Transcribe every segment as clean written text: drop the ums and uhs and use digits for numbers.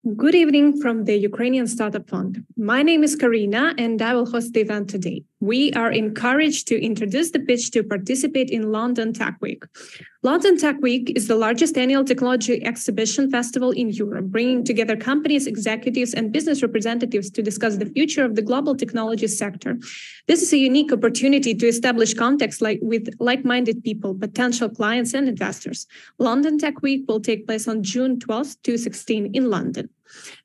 Good evening from the Ukrainian Startup Fund. My name is Karina, and I will host the event today. We are encouraged to introduce the pitch to participate in London Tech Week. London Tech Week is the largest annual technology exhibition festival in Europe, bringing together companies, executives, and business representatives to discuss the future of the global technology sector. This is a unique opportunity to establish contacts with like-minded people, potential clients, and investors. London Tech Week will take place on June 12th to 16 in London.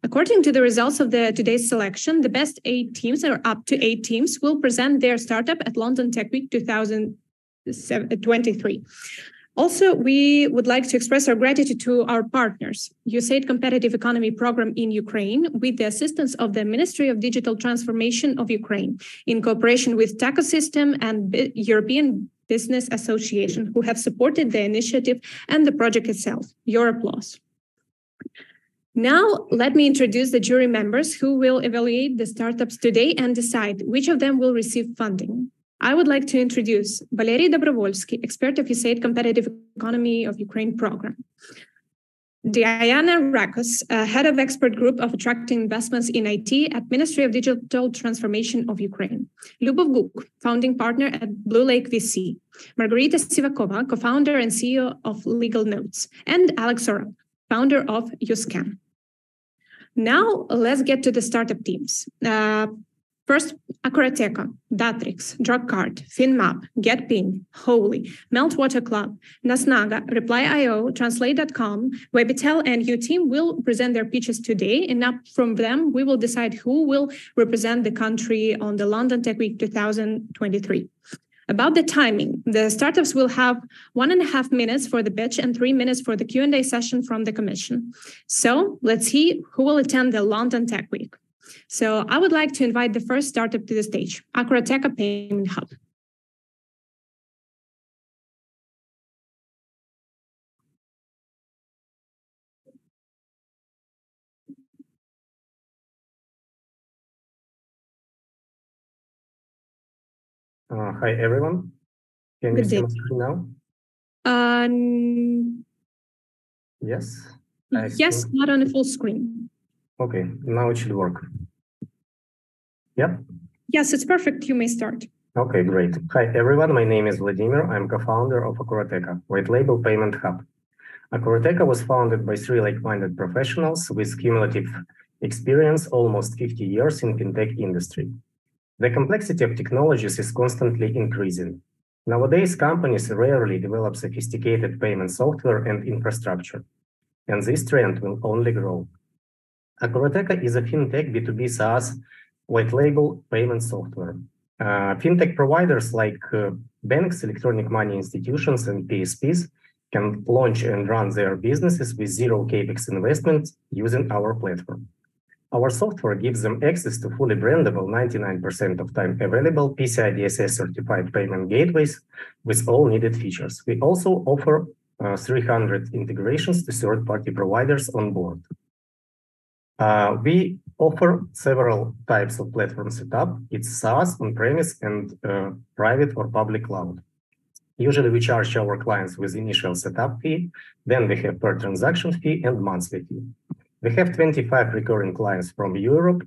According to the results of today's selection, the best 8 teams, or up to 8 teams, will present their startup at London Tech Week 2023. Also, we would like to express our gratitude to our partners, USAID Competitive Economy Program in Ukraine, with the assistance of the Ministry of Digital Transformation of Ukraine, in cooperation with Ecosystem and European Business Association, who have supported the initiative and the project itself. Your applause. Now, let me introduce the jury members who will evaluate the startups today and decide which of them will receive funding. I would like to introduce Valery Dobrovolsky, expert of USAID Competitive Economy of Ukraine program. Diana Rakos, head of expert group of attracting investments in IT at Ministry of Digital Transformation of Ukraine. Lyubov Guk, founding partner at Blue Lake VC. Margarita Sivakova, co-founder and CEO of Legal Notes. And Alex Orab, founder of UScan. Now, let's get to the startup teams. First, Akurateka, Datrix, DrugCard, FinMap, GetPin, Holy, Meltwater Club, Nasnaga, Reply.io, Translate.com, Webitel, and UTeam will present their pitches today, and up from them, we will decide who will represent the country on the London Tech Week 2023. About the timing, the startups will have 1.5 minutes for the pitch and 3 minutes for the Q&A session from the Commission. So let's see who will attend the London Tech Week. So I would like to invite the first startup to the stage, Akurateka Payment Hub. Hi, everyone. Can you see my screen now? Yes? Yes, not on the full screen. Okay, now it should work. Yep. Yes, it's perfect. You may start. Okay, great. Hi, everyone. My name is Vladimir. I'm co-founder of Akurateka, white label payment hub. Akurateka was founded by 3 like-minded professionals with cumulative experience almost 50 years in fintech industry. The complexity of technologies is constantly increasing. Nowadays, companies rarely develop sophisticated payment software and infrastructure, and this trend will only grow. Akurateka is a fintech B2B SaaS white label payment software. Fintech providers like banks, electronic money institutions, and PSPs can launch and run their businesses with zero capex investment using our platform. Our software gives them access to fully brandable, 99% of time available PCI DSS certified payment gateways with all needed features. We also offer 300 integrations to third-party providers on board. We offer several types of platform setup. It's SaaS, on-premise, and private or public cloud. Usually we charge our clients with initial setup fee, then we have per transaction fee and monthly fee. We have 25 recurring clients from Europe,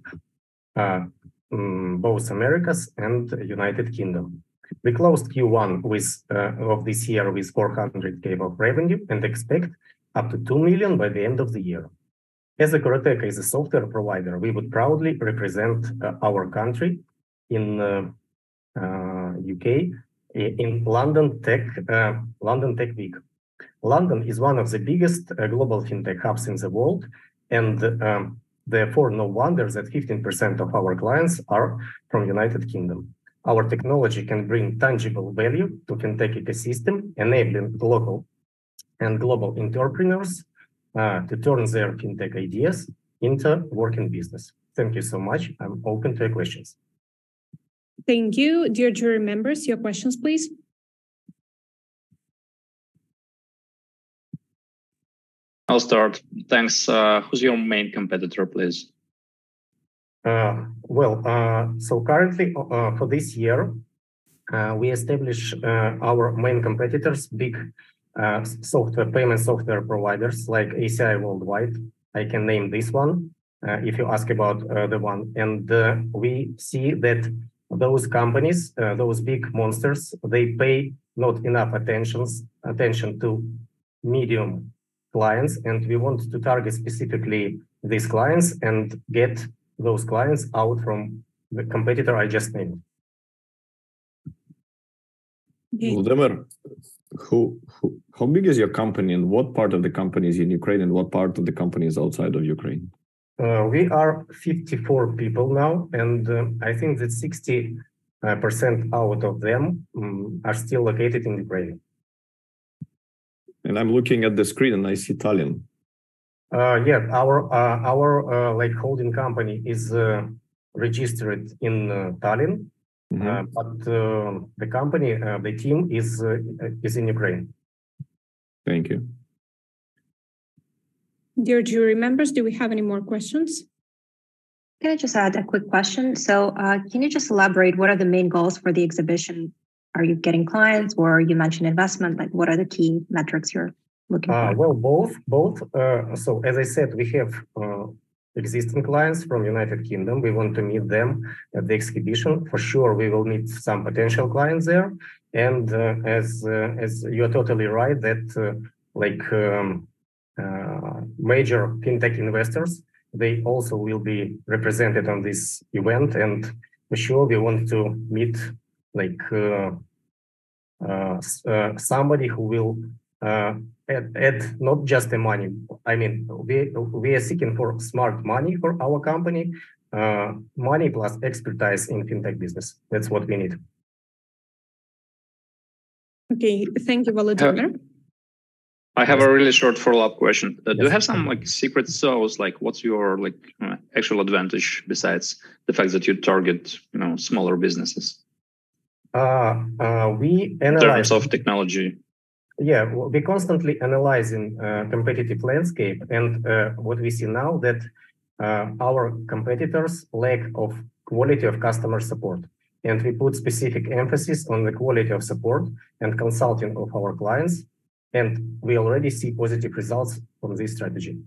both Americas and United Kingdom. We closed Q1 of this year with 400K of revenue and expect up to 2 million by the end of the year. As Akurateka is a software provider, we would proudly represent our country in UK in London Tech Week. London is one of the biggest global fintech hubs in the world, and therefore no wonder that 15% of our clients are from United Kingdom. Our technology can bring tangible value to fintech ecosystem, enabling local and global entrepreneurs to turn their fintech ideas into working business. Thank you so much. I'm open to your questions. Thank you. Dear jury members, your questions, please. I'll start. Thanks. Who's your main competitor, please? So currently for this year, we establish our main competitors, big payment software providers like ACI Worldwide, I can name this one if you ask about the one. And we see that those companies, those big monsters, they pay not enough attention to medium clients, and we want to target specifically these clients and get those clients out from the competitor I just named. Volodymyr, how big is your company, and what part of the company is in Ukraine and what part of the company is outside of Ukraine? We are 54 people now, and I think that 60% out of them are still located in Ukraine. And I'm looking at the screen and I see Tallinn. Yeah, our like holding company is registered in Tallinn, but the company, the team is in Ukraine. Thank you. Dear jury members, do we have any more questions? Can I just add a quick question? So can you just elaborate what are the main goals for the exhibition? Are you getting clients, or you mentioned investment? Like, what are the key metrics you're looking for? Well, both. So as I said, we have existing clients from United Kingdom. We want to meet them at the exhibition. For sure, we will meet some potential clients there. And as you are totally right, that major fintech investors, they also will be represented on this event. And for sure, we want to meet somebody who will add not just the money. I mean, we are seeking for smart money for our company, money plus expertise in fintech business. That's what we need. Okay, thank you, Volodymyr. I have a really short follow-up question. Do you have some secret sauce? Like, what's your actual advantage besides the fact that you target smaller businesses? We analyze in terms of technology. Yeah, we constantly analyzing competitive landscape, and what we see now that our competitors lack of quality of customer support, and we put specific emphasis on the quality of support and consulting of our clients, and we already see positive results from this strategy.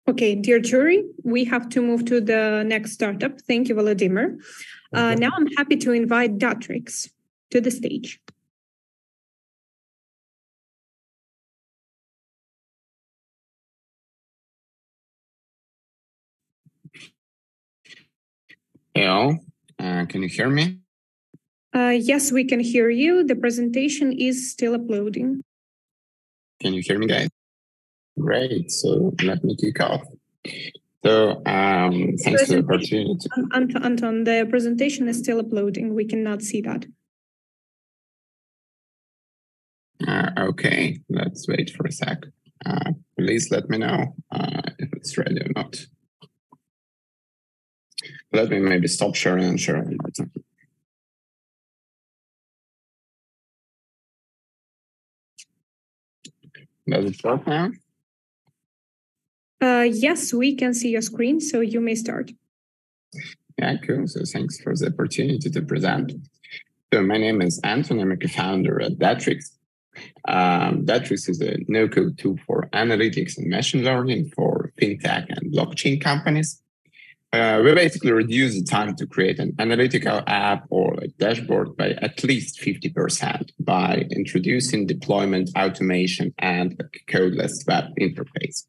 Okay, dear jury, we have to move to the next startup. Thank you, Volodymyr. Now I'm happy to invite Datrix to the stage. Hello, can you hear me? Yes, we can hear you. The presentation is still uploading. Can you hear me, guys? Great, so let me kick off. So thanks for the opportunity. Anton, the presentation is still uploading. We cannot see that. Okay, let's wait for a sec. Please let me know if it's ready or not. Let me maybe stop sharing and share it. Does it work now? Yes, we can see your screen, so you may start. Yeah, cool. So thanks for the opportunity to present. So my name is Anton. I'm a co-founder at Datrix. Datrix is a no-code tool for analytics and machine learning for fintech and blockchain companies. We basically reduce the time to create an analytical app or a dashboard by at least 50% by introducing deployment automation and a codeless web interface.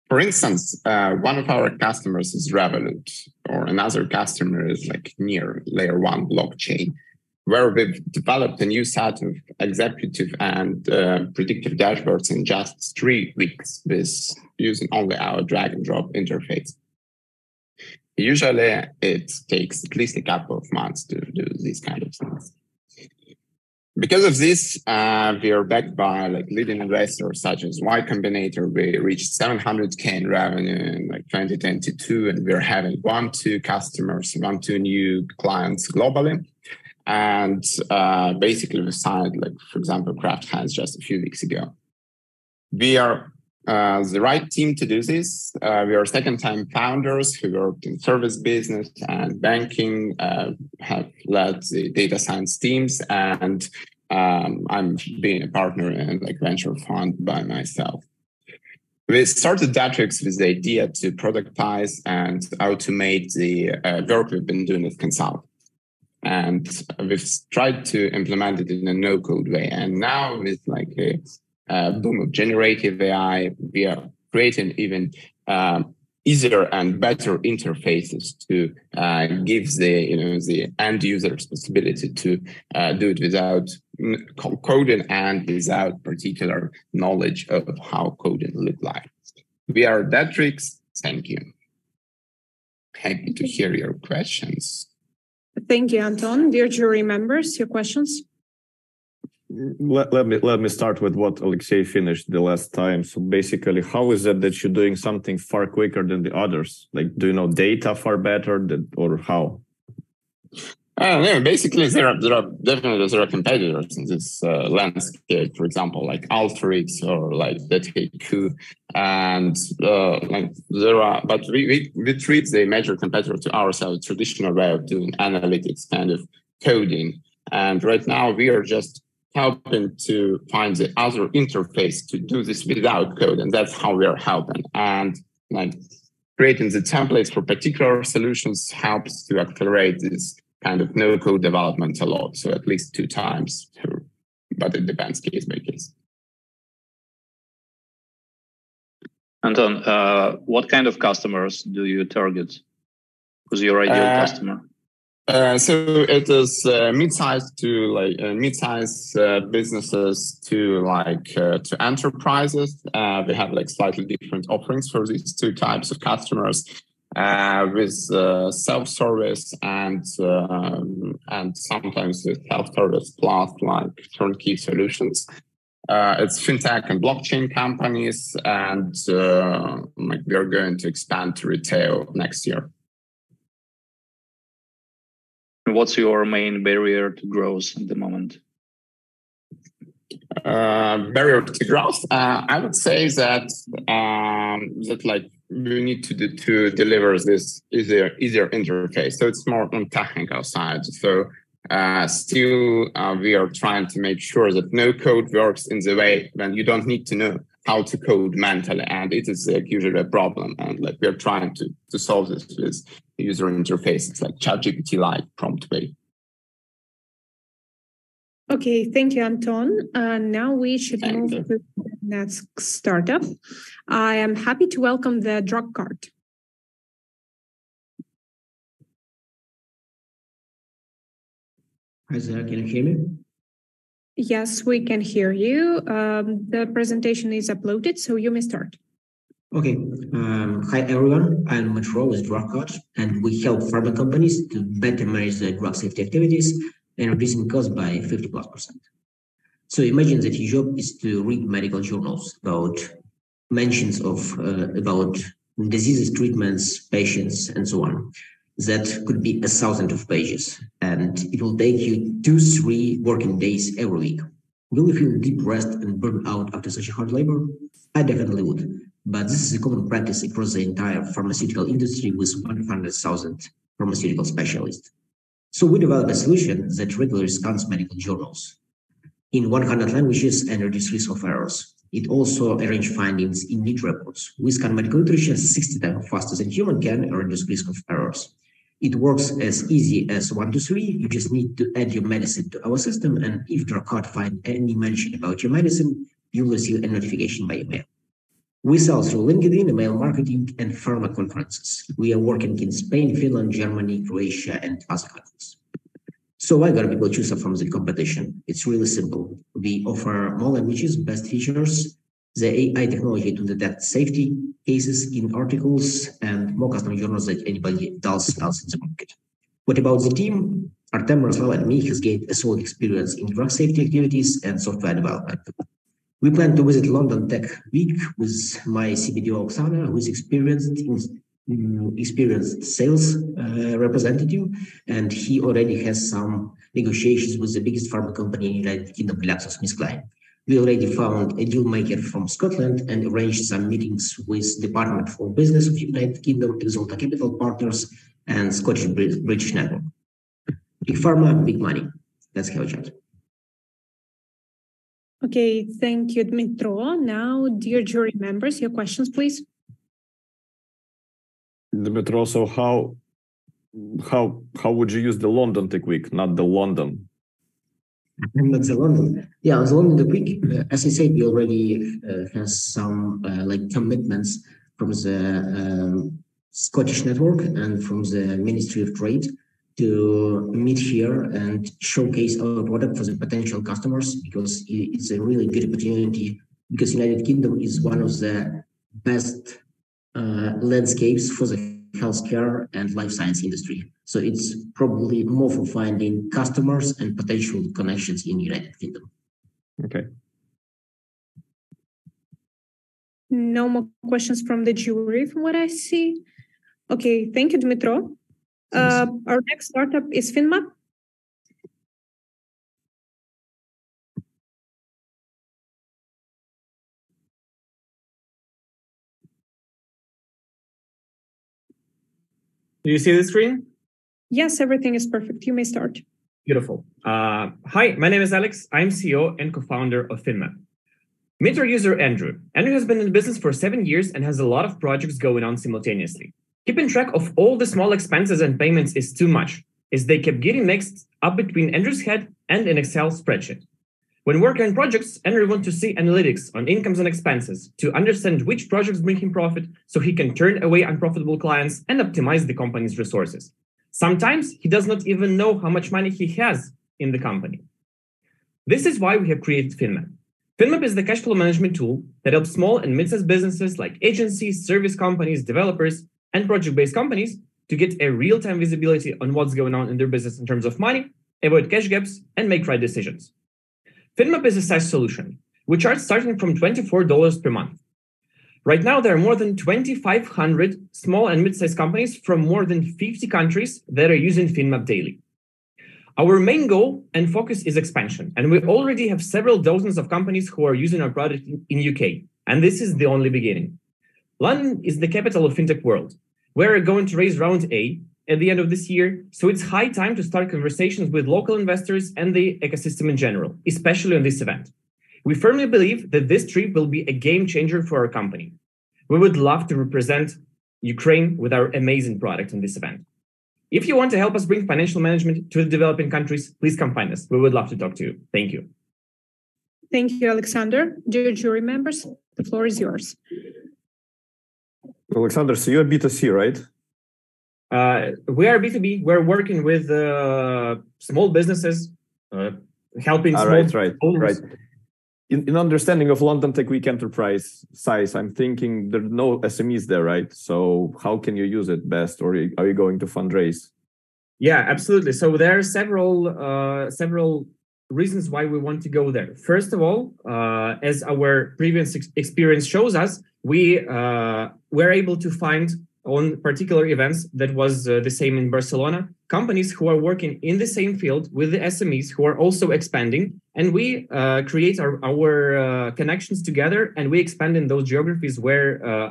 For instance, one of our customers is Revolut, or another customer is near layer 1 blockchain, where we've developed a new set of executive and predictive dashboards in just 3 weeks with using only our drag and drop interface. Usually, it takes at least a couple of months to do these kind of things. Because of this, we are backed by leading investors such as Y Combinator. We reached 700K in revenue in 2022, and we're having 1-2 customers, 1-2 new clients globally. And basically, we signed, for example, Kraft Heinz just a few weeks ago. We are the right team to do this. We are second-time founders who worked in service business and banking, have led the data science teams, and I'm being a partner in like venture fund by myself. We started Datrix with the idea to productize and automate the work we've been doing with consult. And we've tried to implement it in a no-code way. And now with like a boom of generative AI, we are creating even easier and better interfaces to give the end users possibility to do it without coding and without particular knowledge of how coding look like. We are Datrix. Thank you. Happy to hear your questions. Thank you, Anton. Dear jury members, your questions? Let me start with what Alexei finished the last time. So basically, how is it that you're doing something far quicker than the others? Like, do you know data far better, or how? Yeah, basically, there are definitely competitors in this landscape. For example, like Alteryx or like Dellegate, and like there are. But we treat the major competitor to ourselves traditional way of doing analytics, kind of coding. And right now, we are just helping to find the other interface to do this without code, and that's how we are helping. And like creating the templates for particular solutions helps to accelerate this kind of no-code development a lot. So at least 2 times, but it depends case by case. Anton, what kind of customers do you target? Who's your ideal customer? So it is mid-sized to like mid-sized businesses to like to enterprises. We have like slightly different offerings for these 2 types of customers, with self-service and sometimes with self-service plus like turnkey solutions. It's fintech and blockchain companies, and like we are going to expand to retail next year. What's your main barrier to growth at the moment? Barrier to growth, I would say that like we need to deliver this easier interface. So it's more on technical side. So still we are trying to make sure that no code works in the way when you don't need to know how to code mentally, and it is usually a problem. And like we're trying to solve this with user interfaces like ChatGPT-like prompt way. Okay, thank you, Anton. Now we should move to the next startup. I am happy to welcome the drug cart. Hi there, can you hear me? Yes, we can hear you. The presentation is uploaded, so you may start. Okay. Hi, everyone. I'm Metro with DrugCart, and we help pharma companies to better manage their drug safety activities and reducing costs by 50+%. So imagine that your job is to read medical journals about mentions of about diseases, treatments, patients, and so on. That could be 1,000 of pages, and it will take you 2-3 working days every week. Will you feel depressed and burned out after such a hard labor? I definitely would, but this is a common practice across the entire pharmaceutical industry with 100,000 pharmaceutical specialists. So we developed a solution that regularly scans medical journals in 100 languages and reduce risk of errors. It also arranges findings in neat reports. We scan medical literature 60 times faster than human can and reduce risk of errors. It works as easy as 1, 2, 3. You just need to add your medicine to our system, and if DrugCart finds any mention about your medicine, you'll receive a notification by email. We sell through LinkedIn, email marketing, and pharma conferences. We are working in Spain, Finland, Germany, Croatia, and other countries. So why gotta people choose us from the competition? It's really simple. We offer more languages, best features, the AI technology to detect safety cases in articles, and more customer journals than anybody else in the market. What about the team? Artem, Miroslav, and me has gained a solid experience in drug safety activities and software development. We plan to visit London Tech Week with my CBDO Oksana, who is experienced sales representative, and he already has some negotiations with the biggest pharma company in the United Kingdom, GlaxoSmithKline. We already found a deal maker from Scotland and arranged some meetings with Department for Business of the United Kingdom, Exalta Capital Partners, and Scottish British Network. Big pharma, big money. Let's have a chat. Okay, thank you, Dmitro. Now, dear jury members, your questions, please. Dmitro, so how would you use the London Tech Week, not the London? Not the London. Yeah, the London Tech Week, as I said, we already has some like commitments from the Scottish network and from the Ministry of Trade to meet here and showcase our product for the potential customers, because it's a really good opportunity, because United Kingdom is one of the best landscapes for the healthcare and life science industry. So it's probably more for finding customers and potential connections in United Kingdom. Okay. No more questions from the jury from what I see. Okay, thank you, Dmitro. Our next startup is FinMap. Do you see the screen? Yes, everything is perfect. You may start. Beautiful. Hi, my name is Alex. I'm CEO and co-founder of FinMap. Meet our user, Andrew. Andrew has been in business for 7 years and has a lot of projects going on simultaneously. Keeping track of all the small expenses and payments is too much, as they kept getting mixed up between Andrew's head and an Excel spreadsheet. When working on projects, Andrew wants to see analytics on incomes and expenses to understand which projects bring him profit so he can turn away unprofitable clients and optimize the company's resources. Sometimes he does not even know how much money he has in the company. This is why we have created FinMap. FinMap is the cash flow management tool that helps small and mid-sized businesses like agencies, service companies, developers, and project-based companies to get a real-time visibility on what's going on in their business in terms of money, avoid cash gaps, and make right decisions. FinMap is a SaaS solution. We charge starting from $24 per month. Right now, there are more than 2,500 small and mid-sized companies from more than 50 countries that are using FinMap daily. Our main goal and focus is expansion, and we already have several dozens of companies who are using our product in UK, and this is the only beginning. London is the capital of fintech world. We're going to raise round A at the end of this year, so it's high time to start conversations with local investors and the ecosystem in general, especially on this event. We firmly believe that this trip will be a game changer for our company. We would love to represent Ukraine with our amazing product in this event. If you want to help us bring financial management to the developing countries, please come find us. We would love to talk to you. Thank you. Thank you, Alexander. Dear jury members, the floor is yours. Alexander, so you're B2C, right? We are B2B. We're working with small businesses, helping small Right. In understanding of London Tech Week enterprise size, I'm thinking there are no SMEs there, right? So how can you use it best, or are you going to fundraise? Yeah, absolutely. So there are several reasons why we want to go there. First of all, as our previous experience shows us, we were able to find on particular events that was the same in Barcelona, companies who are working in the same field with the SMEs who are also expanding, and we create our connections together, and we expand in those geographies where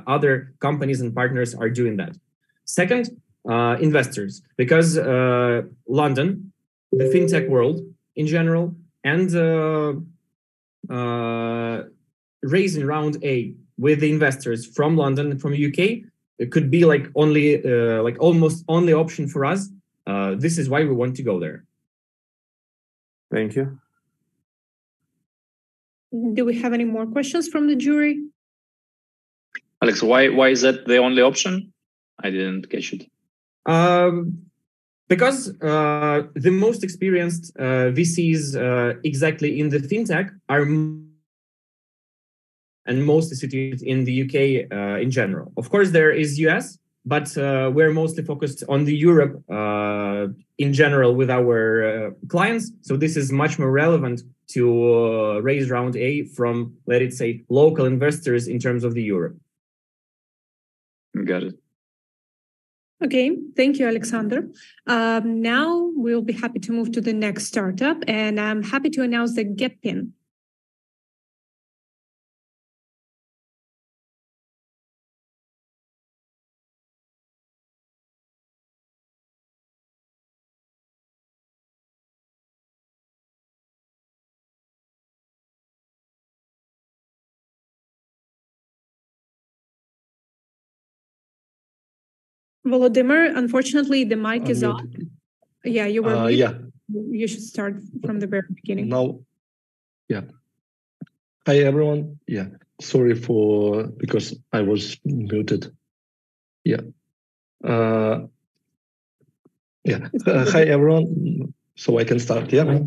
other companies and partners are doing that. Second, investors, because London, the fintech world in general, and raising round A with the investors from London and from UK, it could be like only almost only option for us. This is why we want to go there. Thank you. Do we have any more questions from the jury? Alex, why is that the only option? I didn't catch it. Because the most experienced VCs exactly in the fintech are and mostly situated in the UK in general. Of course, there is US, but we're mostly focused on the Europe in general with our clients. So this is much more relevant to raise round A from, let it say, local investors in terms of the Europe. Got it. Okay, thank you, Alexander. Now we'll be happy to move to the next startup, and I'm happy to announce the GetPin. Volodymyr, unfortunately, the mic is off. Yeah, you were muted. Yeah. You should start from the very beginning. Now, yeah. Hi, everyone. Yeah, sorry because I was muted. Yeah. Hi, everyone. So I can start, yeah?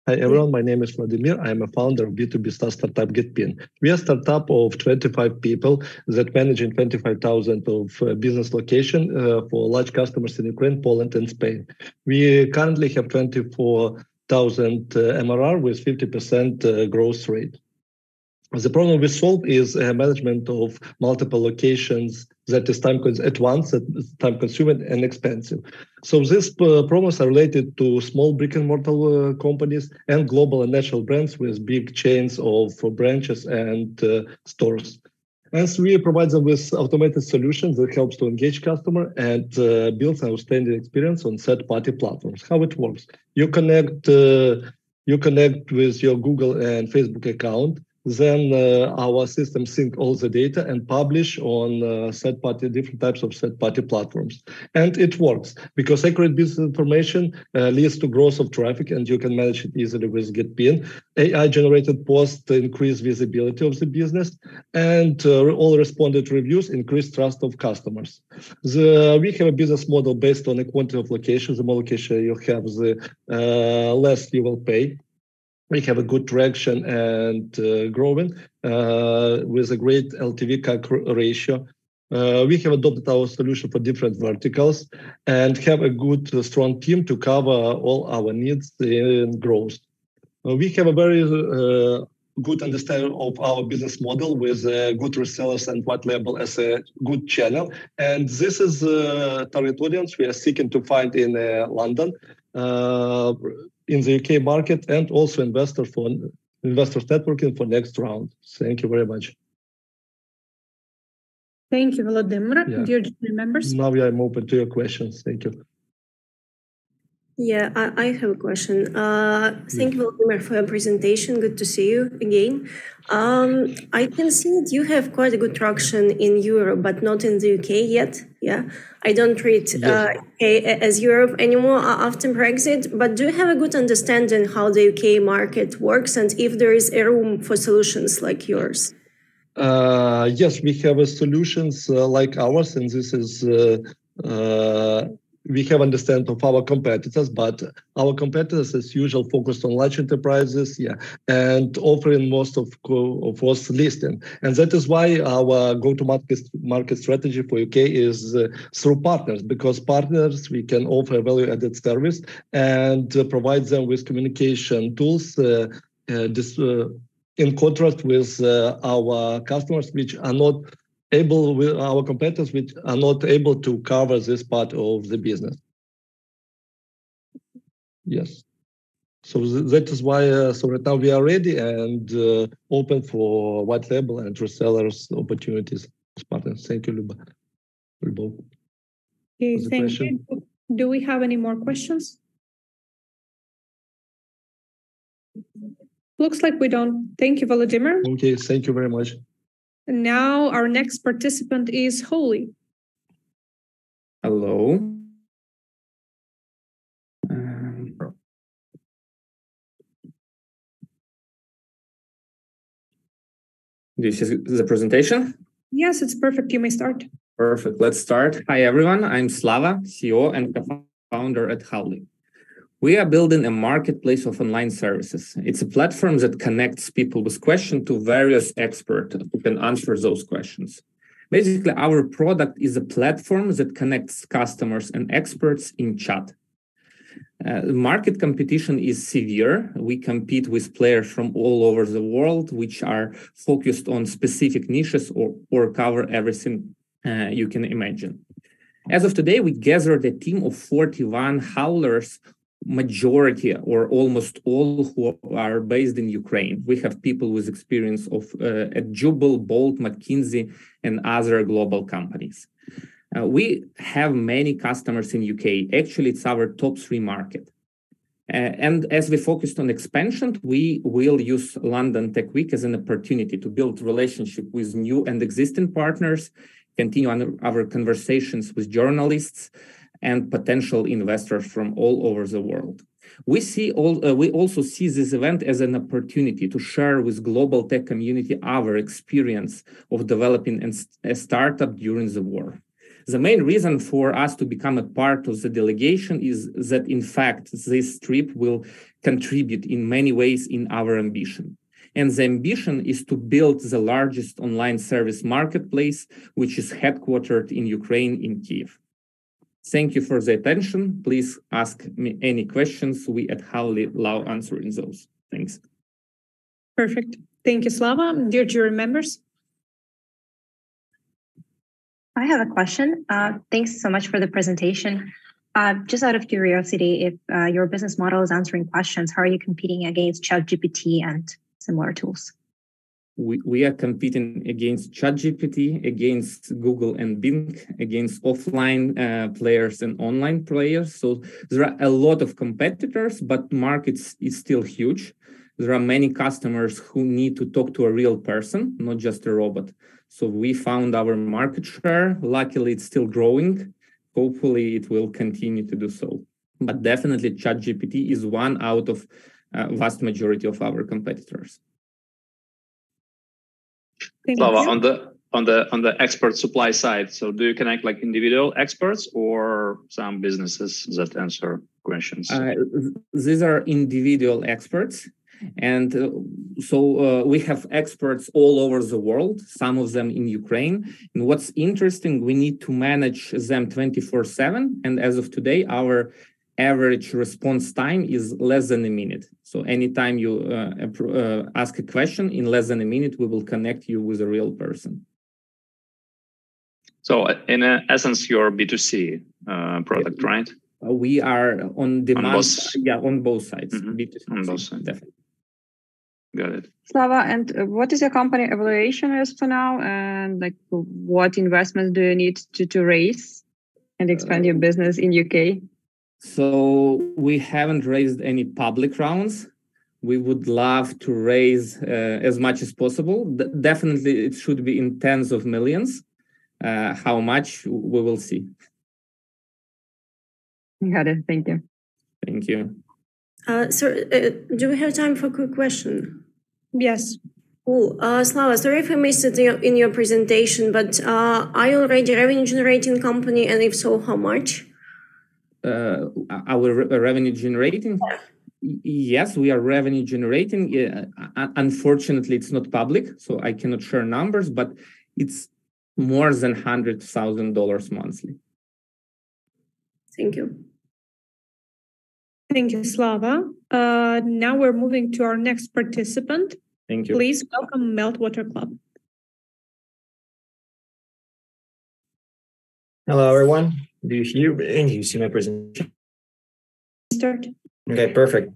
Hi, everyone. My name is Vladimir. I am a founder of B2B SaaS startup GetPin. We are a startup of 25 people that manage in 25,000 of business location for large customers in Ukraine, Poland, and Spain. We currently have 24,000 MRR with 50% growth rate. The problem we solve is management of multiple locations that is time-consuming and expensive. So these problems are related to small brick-and-mortar companies and global and national brands with big chains of branches and stores. As we provide them with automated solutions that helps to engage customer and build an outstanding experience on third-party platforms. How it works? You connect with your Google and Facebook account. Then our system sync all the data and publish on different types of third-party platforms. And it works because accurate business information leads to growth of traffic, and you can manage it easily with GetPin. AI-generated posts increase visibility of the business, and all responded reviews increase trust of customers. We have a business model based on a quantity of locations. The more location you have, the less you will pay. We have a good traction and growing with a great LTV/CAC ratio. We have adopted our solution for different verticals and have a good, strong team to cover all our needs in growth. We have a very good understanding of our business model with good resellers and white label as a good channel. And this is the target audience we are seeking to find in London, in the UK market, and also investors networking for next round. Thank you very much. Thank you, Volodymyr. Yeah. Dear members. Now I'm open to your questions. Thank you. Yeah, I have a question. Thank you, Volodymyr, for your presentation. Good to see you again. I can see that you have quite a good traction in Europe, but not in the UK yet. Yeah, I don't treat UK as Europe anymore after Brexit, but do you have a good understanding how the UK market works and if there is a room for solutions like yours? Yes, we have solutions like ours, and this is we have understanding of our competitors, but our competitors, as usual, focused on large enterprises, and offering most of us listing. And that is why our go-to-market strategy for UK is through partners, because partners, we can offer value-added service and provide them with communication tools in contrast with our customers, which are not able, with our competitors, which are not able to cover this part of the business. Yes. So that is why, so right now we are ready and open for white label and resellers opportunities as partners. Thank you, Luba. Okay, thank you. Do we have any more questions? Looks like we don't. Thank you, Volodymyr. Okay, thank you very much. And now our next participant is Holy. Hello. This is the presentation? Yes, it's perfect. You may start. Perfect. Let's start. Hi, everyone. I'm Slava, CEO and co-founder at Howly. We are building a marketplace of online services. It's a platform that connects people with questions to various experts who can answer those questions. Basically, our product is a platform that connects customers and experts in chat. Market competition is severe. We compete with players from all over the world, which are focused on specific niches or cover everything you can imagine. As of today, we gathered a team of 41 howlers, majority or almost all who are based in Ukraine. We have people with experience at Jubal, Bolt, McKinsey, and other global companies. We have many customers in UK. Actually, it's our top 3 market. And as we focused on expansion, we will use London Tech Week as an opportunity to build relationship with new and existing partners continue our conversations with journalists and potential investors from all over the world. We also see this event as an opportunity to share with global tech community our experience of developing a startup during the war. The main reason for us to become a part of the delegation is that, in fact, this trip will contribute in many ways in our ambition. And the ambition is to build the largest online service marketplace, which is headquartered in Ukraine, in Kyiv. Thank you for the attention. Please ask me any questions. We at Howley love answering those. Thanks. Perfect. Thank you, Slava. Dear jury members. I have a question. Thanks so much for the presentation. Just out of curiosity, if your business model is answering questions, how are you competing against ChatGPT and similar tools? We are competing against ChatGPT, against Google and Bing, against offline players and online players. So there are a lot of competitors, but market is still huge. There are many customers who need to talk to a real person, not just a robot. So we found our market share. Luckily, it's still growing. Hopefully, it will continue to do so. But definitely, ChatGPT is one out of vast majority of our competitors. Slava, on the expert supply side, so do you connect like individual experts or some businesses that answer questions? These are individual experts. And so we have experts all over the world, some of them in Ukraine. And what's interesting, we need to manage them 24/7. And as of today, our average response time is less than a minute. So anytime you ask a question, in less than a minute, we will connect you with a real person. So in essence, you're B2C product, right? We are on demand. On both sides. Mm-hmm. B2C, on both sides. Definitely. Got it. Slava, and what is your company evaluation as for now? And like, what investments do you need to raise and expand your business in UK? So we haven't raised any public rounds. We would love to raise as much as possible. Definitely, it should be in tens of millions. How much, we will see. Got it. Thank you. Thank you. Do we have time for a quick question? Yes. Cool. Slava, sorry if I missed it in your presentation, but are you already a revenue-generating company? And if so, how much? Our revenue generating? Yes, we are revenue generating. Unfortunately, it's not public, so I cannot share numbers, but it's more than $100,000 monthly. Thank you. Thank you, Slava. Now we're moving to our next participant. Thank you. Please welcome Meltwater Club. Hello, everyone. Do you hear me? Do you see my presentation? Start. Okay, perfect.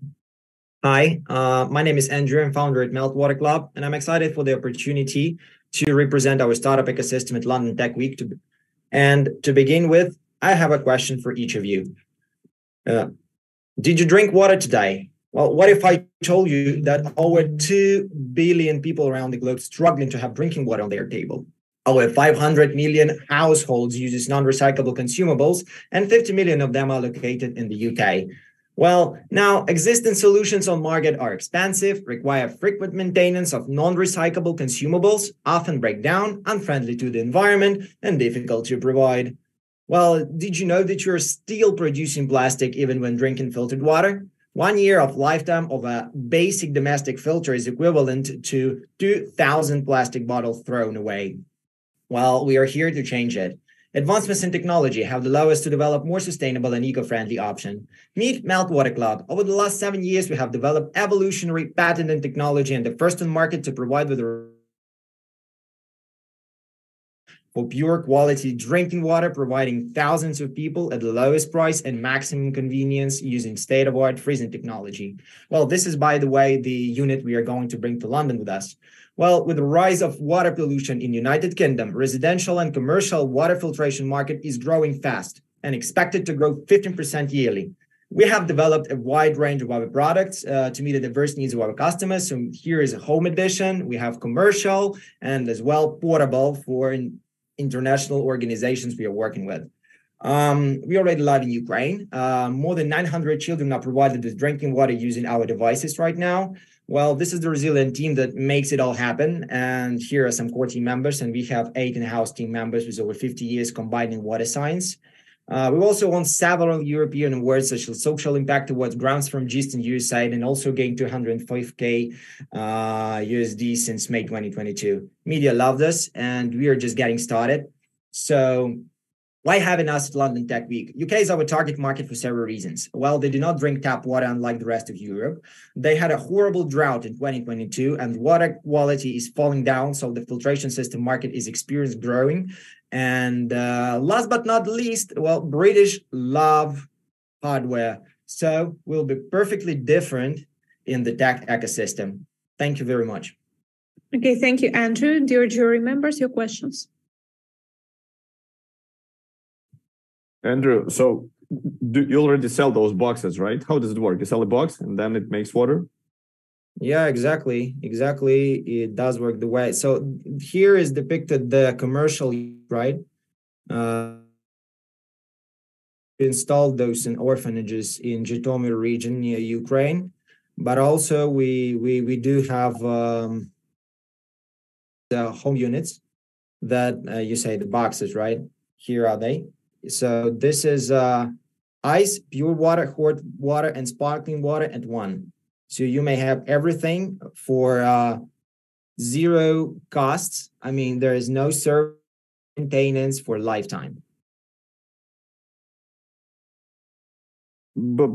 Hi, my name is Andrew. I'm founder at Meltwater Club, and I'm excited for the opportunity to represent our startup ecosystem at London Tech Week. And to begin with, I have a question for each of you. Did you drink water today? Well, what if I told you that over 2 billion people around the globe struggling to have drinking water on their table? Over 500 million households uses non-recyclable consumables, and 50 million of them are located in the UK. Well, now existing solutions on market are expensive, require frequent maintenance of non-recyclable consumables, often break down, unfriendly to the environment, and difficult to provide. Well, did you know that you're still producing plastic even when drinking filtered water? 1 year of lifetime of a basic domestic filter is equivalent to 2,000 plastic bottles thrown away. Well, we are here to change it. Advancements in technology have allowed us to develop more sustainable and eco-friendly options. Meet Meltwater Club. Over the last 7 years, we have developed evolutionary patented technology and the first on market to provide with for pure quality drinking water, providing thousands of people at the lowest price and maximum convenience using state-of-the-art freezing technology. Well, this is, by the way, the unit we are going to bring to London with us. Well, with the rise of water pollution in United Kingdom, residential and commercial water filtration market is growing fast and expected to grow 15% yearly. We have developed a wide range of our products to meet the diverse needs of our customers. So here is a home edition. We have commercial and as well portable for international organizations we are working with. We already live in Ukraine. More than 900 children are provided with drinking water using our devices right now. Well, this is the resilient team that makes it all happen. And here are some core team members, and we have 8 in-house team members with over 50 years combined in water science. We've also won several European awards, such as Social Impact Awards, grants from GIST and USAID, and also gained 205K USD since May 2022. Media loved us, and we are just getting started. So why having us at London Tech Week? UK is our target market for several reasons. Well, they do not drink tap water unlike the rest of Europe. They had a horrible drought in 2022, and water quality is falling down, so the filtration system market is experiencing growing. And last but not least, well, British love hardware. So we'll be perfectly different in the tech ecosystem. Thank you very much. Okay, thank you, Andrew. Dear jury members, your questions. Andrew, so you already sell those boxes, right? How does it work? You sell a box and then it makes water? Yeah, exactly. It does work the way. So here is depicted the commercial, right? We installed those in orphanages in Zhytomyr region near Ukraine, but also we do have the home units that you say the boxes, right? Here are they. So this is ice, pure water, hot water, and sparkling water at one. So you may have everything for zero costs. I mean, there is no service maintenance for lifetime. But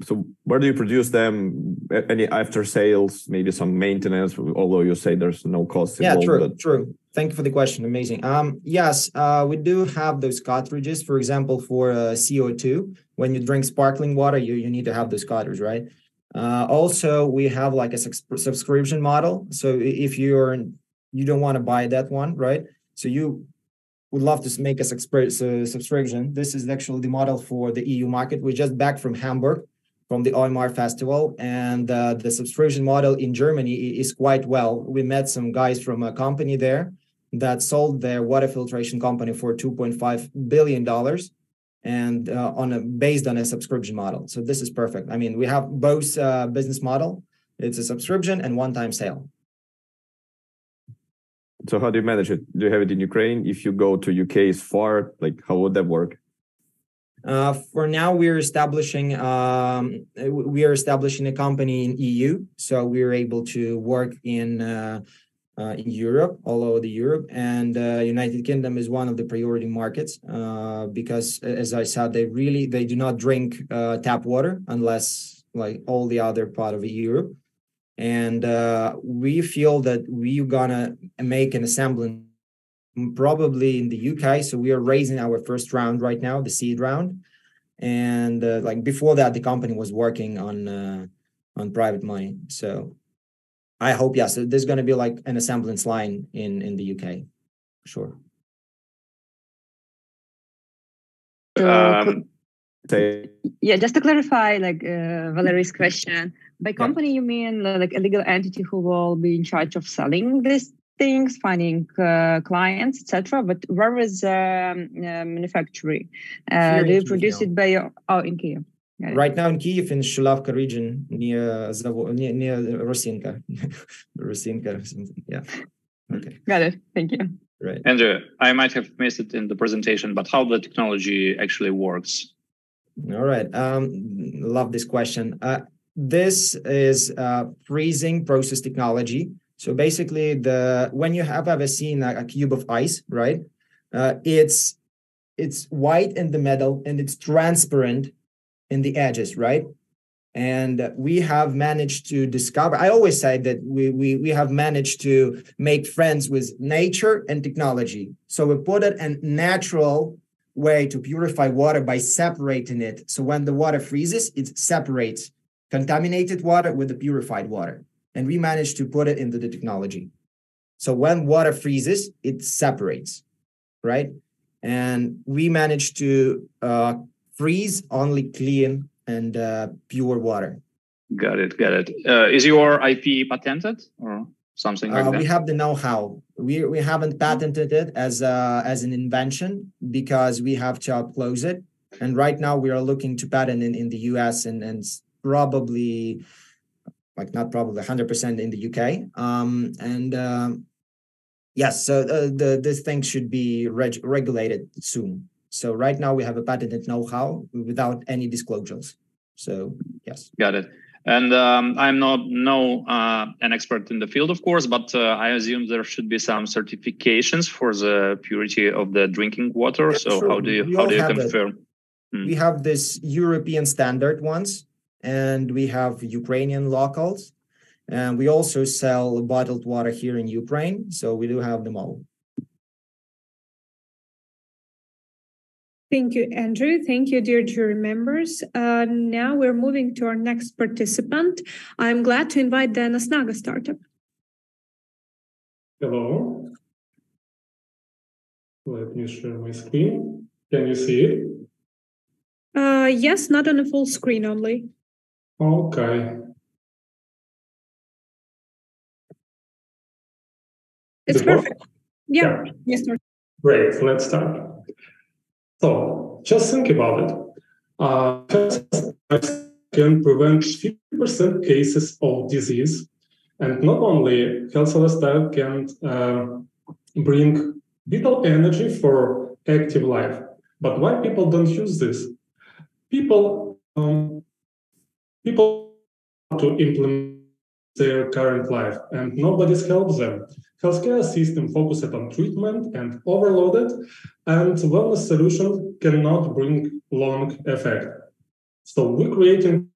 so where do you produce them? Any after sales, maybe some maintenance, although you say there's no cost involved. Yeah, true. Thank you for the question. Amazing. Yes, we do have those cartridges, for example, for CO2. When you drink sparkling water, you need to have those cartridges, right? Also, we have like a subscription model. So if you don't want to buy that one, right? So you would love to make a subscription. This is actually the model for the EU market. We're just back from Hamburg, from the OMR festival, and the subscription model in Germany is quite well. We met some guys from a company there that sold their water filtration company for $2.5 billion, and based on a subscription model. So this is perfect. I mean, we have both business model. It's a subscription and one-time sale. So how do you manage it? Do you have it in Ukraine? If you go to UK, is far. Like, how would that work? For now, we're establishing a company in EU, so we're able to work in Europe, all over the Europe, and United Kingdom is one of the priority markets because, as I said, they do not drink tap water unless like all the other part of Europe. And we feel that we're gonna make an assembly probably in the UK. So we are raising our first round right now, the seed round. And like before that, the company was working on private money. So I hope, yes, there's gonna be like an assemblance line in the UK, for sure. Yeah, just to clarify, like Valerie's question, by company you mean like a legal entity who will be in charge of selling these things, finding clients, etc. But where is manufacturing? Do you produce it by your? Oh, in Kyiv. Right now in Kyiv, in Shulavka region, near Rosinka. Rosinka or something. Yeah. Okay. Got it. Thank you. Right. Andrew, I might have missed it in the presentation, but how the technology actually works? All right. Love this question. This is freezing process technology. So basically, when you have ever seen a cube of ice, right? It's white in the middle and it's transparent in the edges, right? And we have managed to discover. I always say that we have managed to make friends with nature and technology. So we put it in natural way to purify water by separating it. So when the water freezes, it separates contaminated water with the purified water. And we managed to put it into the technology. So when water freezes, it separates, right? And we managed to freeze only clean and pure water. Got it. Is your IP patented? Or? something like that? We have the know-how. We haven't patented it as an invention because we have to upclose it. And right now we are looking to patent in the US and probably, like not probably 100% in the UK. Yes, so this thing should be regulated soon. So right now we have a patented know-how without any disclosures. So yes. Got it. And I'm not an expert in the field, of course, but I assume there should be some certifications for the purity of the drinking water. Yeah, so sure. How do you confirm? We have this European standard ones, and we have Ukrainian locals. And we also sell bottled water here in Ukraine. So we do have them all. Thank you, Andrew. Thank you, dear jury members. Now we're moving to our next participant. I'm glad to invite the Nasnaga startup. Hello. Let me share my screen. Can you see it? Yes, not on a full screen only. Okay. It's perfect. Yeah. Yes, sir. Great. Let's start. So just think about it. Can prevent 50% cases of disease. And not only health lifestyle can bring vital energy for active life, but why people don't use this? People to implement their current life and nobody's helps them. Healthcare system focused on treatment and overloaded, and wellness solution cannot bring long effect. So we're creating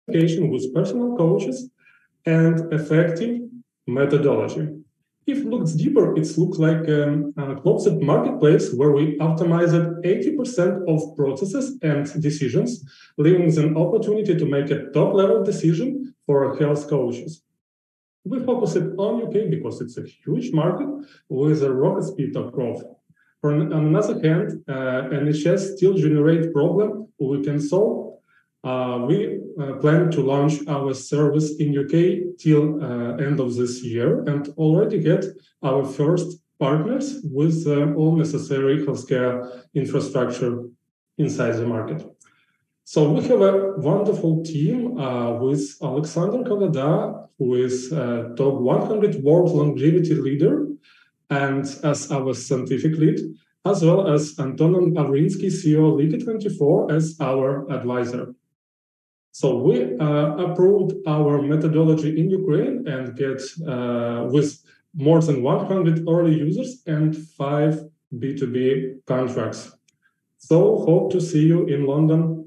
education with personal coaches and effective methodology. If it looks deeper, it looks like a closed marketplace where we optimized 80% of processes and decisions, leaving an opportunity to make a top-level decision for health coaches. We focus it on UK because it's a huge market with a rocket speed of growth. On another hand, NHS still generate problem we can solve. We plan to launch our service in UK till end of this year and already get our first partners with all necessary healthcare infrastructure inside the market. So we have a wonderful team with Alexander Kolada, who is top 100 world longevity leader and as our scientific lead, as well as Anton Avrinsky, CEO Liki24 as our advisor. So we approved our methodology in Ukraine and get with more than 100 early users and 5 B2B contracts. So hope to see you in London.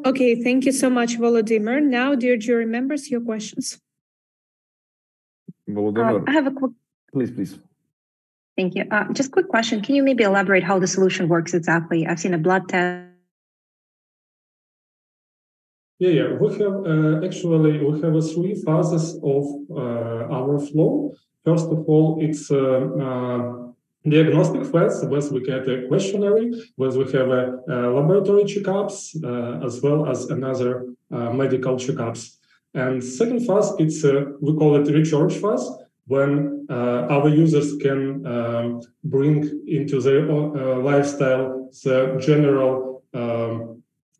Okay, thank you so much, Volodymyr. Now, dear jury members, your questions. Volodymyr, I have a quick... Please. Thank you. Just a quick question. Can you maybe elaborate how the solution works exactly? I've seen a blood test. Yeah. We have actually 3 phases of our flow. First of all, it's diagnostic phase, where we get a questionnaire, where we have laboratory checkups, as well as another medical checkups. And second phase, it's we call it recharge phase, when our users can bring into their lifestyle the general,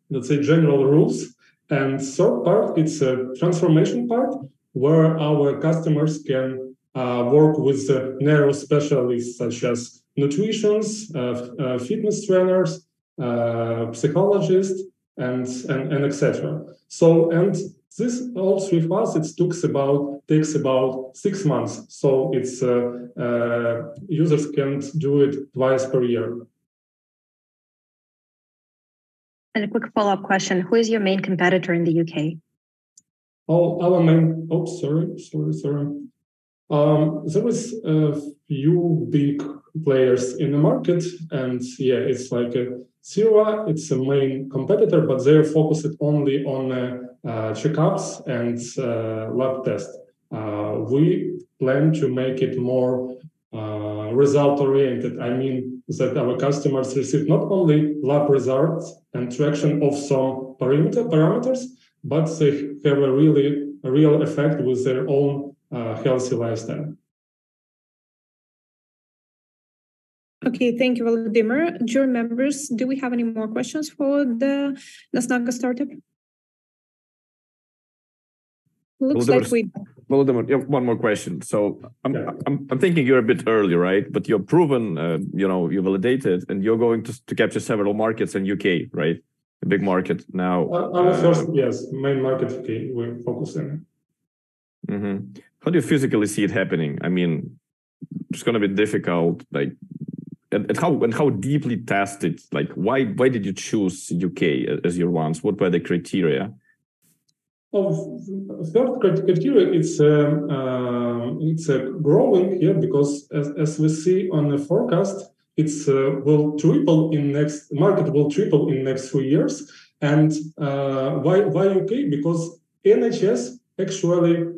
let's say, general rules. And third part, it's a transformation part, where our customers can work with narrow specialists such as nutritionists, fitness trainers, psychologists, and etc. So, and this all 3 phases takes about 6 months. So it's users can do it twice per year. And a quick follow-up question: who is your main competitor in the UK? Our main. Oh, sorry. There is a few big players in the market, and yeah, it's like Sira. It's a main competitor, but they're focused only on checkups and lab tests. We plan to make it more result-oriented. I mean that our customers receive not only lab results and traction of some parameters, but they have a real effect with their own healthy lifestyle. Okay, thank you, Volodymyr. Jury members, do we have any more questions for the Nasnaga startup? Looks like we. Volodymyr, one more question. So I'm thinking you're a bit early, right? But you're proven, you validated, and you're going to capture several markets in UK, right? A big market now. Our first, yes, main market UK we're focusing. How do you physically see it happening? I mean, it's going to be difficult, like. And how deeply tested? Like, why did you choose UK as your ones? What were the criteria? Third criteria, it's a growing here because as we see on the forecast, it's will triple in market will triple in next 3 years. And why UK? Because NHS actually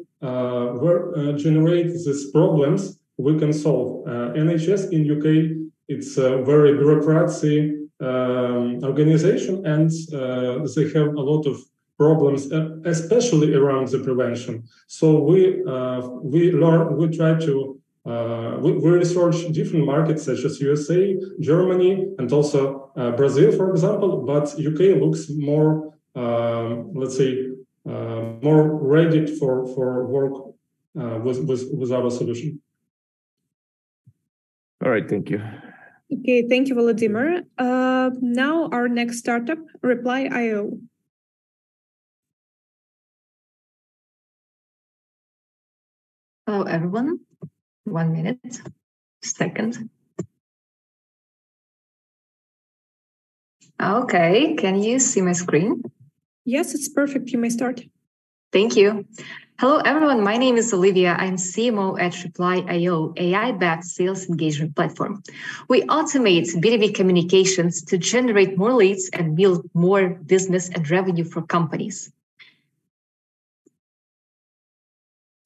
generate these problems we can solve. NHS in UK. It's a very bureaucratic organization, and they have a lot of problems, especially around the prevention. So we research different markets such as USA, Germany, and also Brazil, for example. But UK looks more, more ready for work with our solution. All right, thank you. Okay, thank you, Volodymyr. Now our next startup, Reply.io. Hello, everyone. 1 minute, second. Okay, can you see my screen? Yes, it's perfect. You may start. Thank you. Hello, everyone. My name is Olivia. I'm CMO at Reply.io, AI-backed sales engagement platform. We automate B2B communications to generate more leads and build more business and revenue for companies.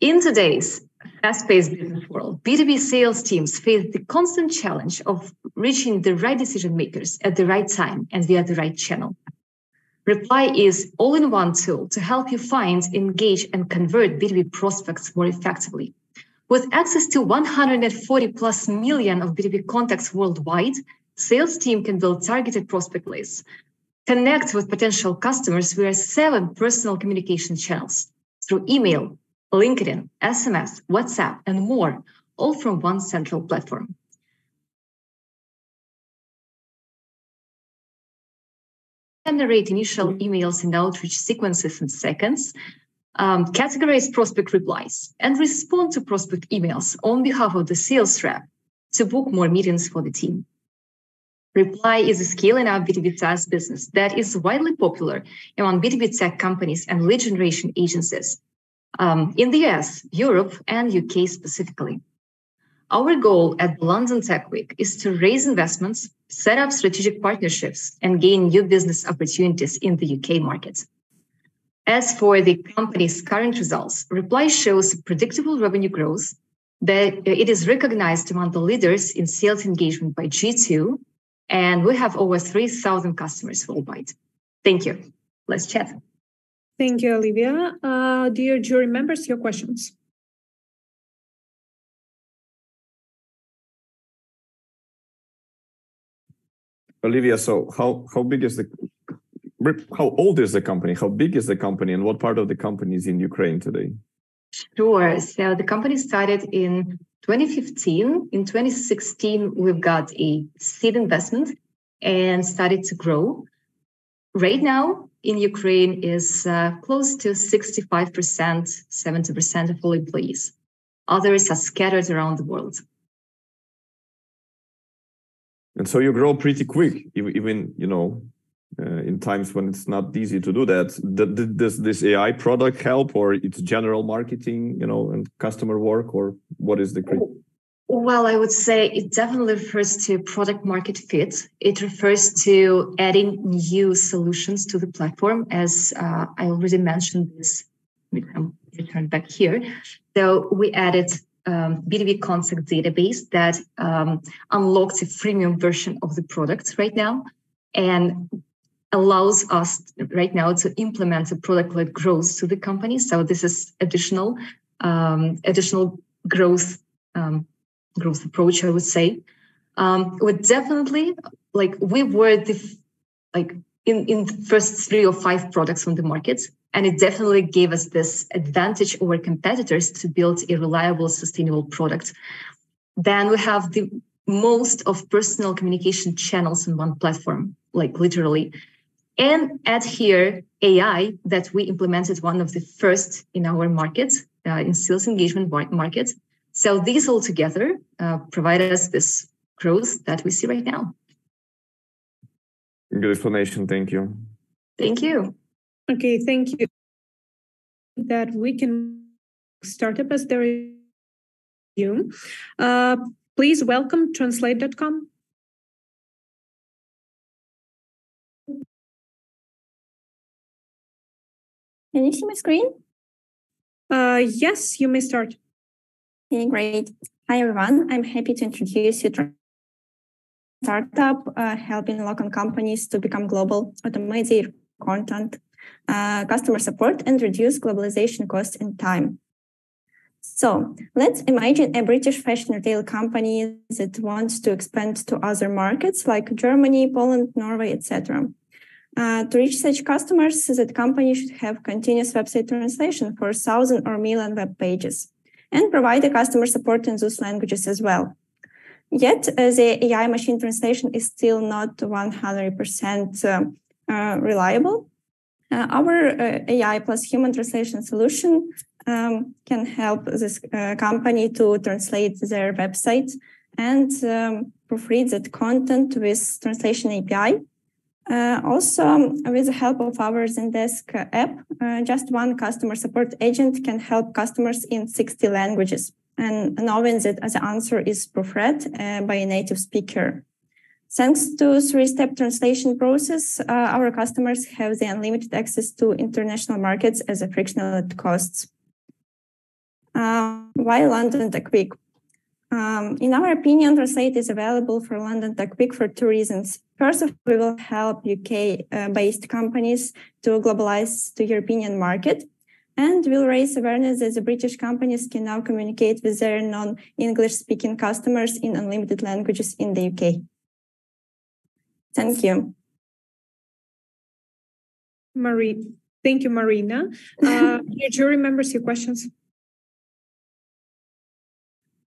In today's fast-paced business world, B2B sales teams face the constant challenge of reaching the right decision makers at the right time and via the right channel. Reply is all-in-one tool to help you find, engage, and convert B2B prospects more effectively. With access to 140+ million of B2B contacts worldwide, sales team can build targeted prospect lists, connect with potential customers via 7 personal communication channels through email, LinkedIn, SMS, WhatsApp, and more, all from one central platform. Generate initial emails and outreach sequences in seconds, categorize prospect replies, and respond to prospect emails on behalf of the sales rep to book more meetings for the team. Reply is a scaling up B2B SaaS business that is widely popular among B2B tech companies and lead generation agencies in the US, Europe, and UK specifically. Our goal at the London Tech Week is to raise investments, set up strategic partnerships, and gain new business opportunities in the UK market. As for the company's current results, Reply shows predictable revenue growth, that it is recognized among the leaders in sales engagement by G2, and we have over 3,000 customers worldwide. Thank you. Let's chat. Thank you, Olivia. Dear jury members, your questions. Olivia, so how old is the company? How big is the company, and what part of the company is in Ukraine today? Sure. So the company started in 2015. In 2016, we've got a seed investment and started to grow. Right now, in Ukraine is close to 65%, 70% of all employees. Others are scattered around the world. And so you grow pretty quick, even in times when it's not easy to do that. Does this AI product help, or it's general marketing, and customer work, or what is the? Well, I would say it definitely refers to product market fit. It refers to adding new solutions to the platform, as I already mentioned this. Return back here. So we added B2B contact database that unlocked a freemium version of the product right now. And allows us right now to implement a product-led growth to the company. So this is additional growth approach, I would say. Would definitely, like, we were in the first 3 or 5 products on the market, and it definitely gave us this advantage over competitors to build a reliable, sustainable product. Then we have the most of personal communication channels in one platform, like literally. And add here AI that we implemented, one of the first in our market, in sales engagement market. So these all together provide us this growth that we see right now. Good explanation. Thank you. Thank you. Okay, thank you. That we can start up as their resume. Please welcome translate.com. Can you see my screen? Yes, you may start. Okay, great. Hi, everyone. I'm happy to introduce you to startup helping local companies to become global, automate their content, customer support, and reduce globalization costs and time. So let's imagine a British fashion retail company that wants to expand to other markets like Germany, Poland, Norway, etc. To reach such customers, that company should have continuous website translation for 1,000 or million web pages and provide the customer support in those languages as well. Yet, the AI machine translation is still not 100% reliable. Our AI plus human translation solution can help this company to translate their website and proofread that content with translation API. Also, with the help of our Zendesk app, just one customer support agent can help customers in 60 languages, and knowing that the answer is proofread by a native speaker. Thanks to 3-step translation process, our customers have the unlimited access to international markets as a frictionless costs. Why London Tech Week? In our opinion, Translate is available for London Tech Week for 2 reasons. First, we will help UK-based companies to globalize to European market, and will raise awareness that the British companies can now communicate with their non-English speaking customers in unlimited languages in the UK. Thank you. Thank you, Marina. Your jury members, your questions.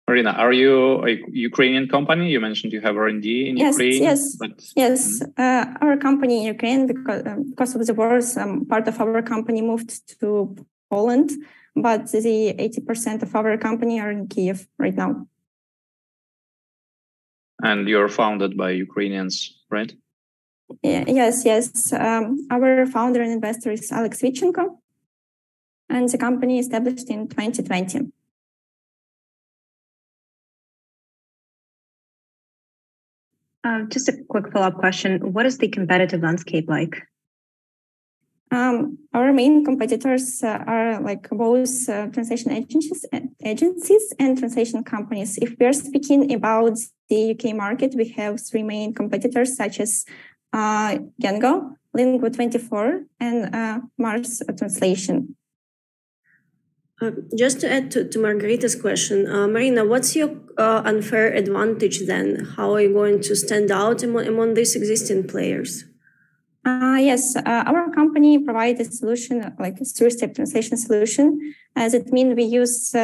Marina, are you a Ukrainian company? You mentioned you have R&D in Ukraine. Yes. Our company in Ukraine, because of the war, part of our company moved to Poland, but the 80% of our company are in Kyiv right now. And you're founded by Ukrainians, right? Yes. Our founder and investor is Alex Vichenko, and the company established in 2020. Just a quick follow-up question. What is the competitive landscape like? Our main competitors are like both translation agencies and translation companies. If we are speaking about the UK market, we have 3 main competitors such as Gengo, Lingua24, and Mars Translation. Just to add to Margarita's question, Marina, what's your unfair advantage then? How are you going to stand out among these existing players? Yes, our company provides a solution, like a 3-step translation solution. That means we use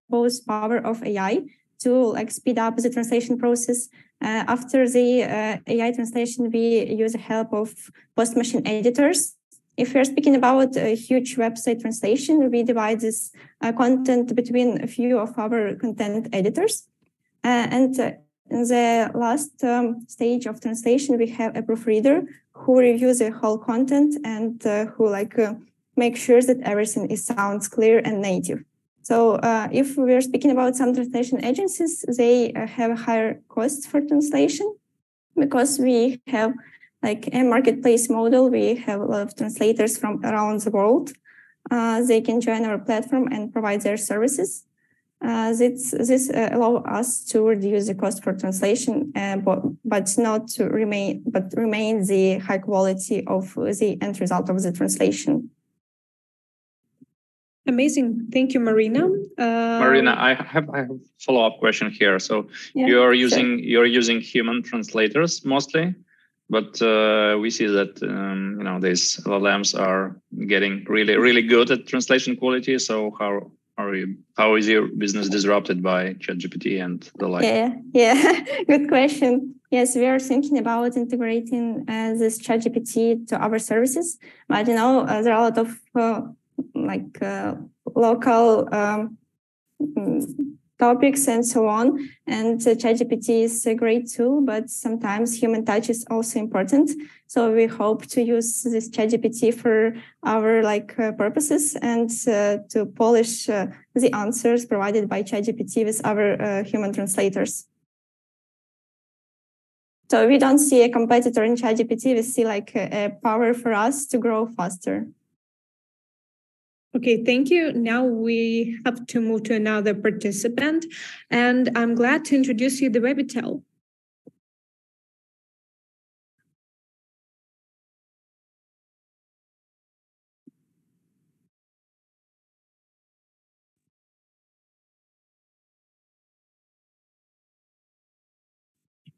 both power of AI to speed up the translation process. After the AI translation, we use the help of post-machine editors. If we're speaking about a huge website translation, we divide this content between a few of our content editors. And in the last stage of translation, we have a proofreader who reviews the whole content and who make sure that everything sounds clear and native. So if we're speaking about some translation agencies, they have higher costs for translation because we have a marketplace model. We have a lot of translators from around the world. They can join our platform and provide their services. This allows us to reduce the cost for translation, but remain the high quality of the end result of the translation. Amazing. Thank you, Marina. Marina, I have a follow-up question here. So yeah, you're using human translators mostly, but we see that these LLMs are getting really good at translation quality. So how is your business disrupted by ChatGPT and the like? Yeah, good question. Yes, we are thinking about integrating this ChatGPT to our services, but there are a lot of local topics and so on. And ChatGPT is a great tool, but sometimes human touch is also important. So we hope to use this ChatGPT for our purposes and to polish the answers provided by ChatGPT with our human translators. So we don't see a competitor in ChatGPT. We see a power for us to grow faster. Okay, thank you. Now we have to move to another participant, and I'm glad to introduce you to Webitel.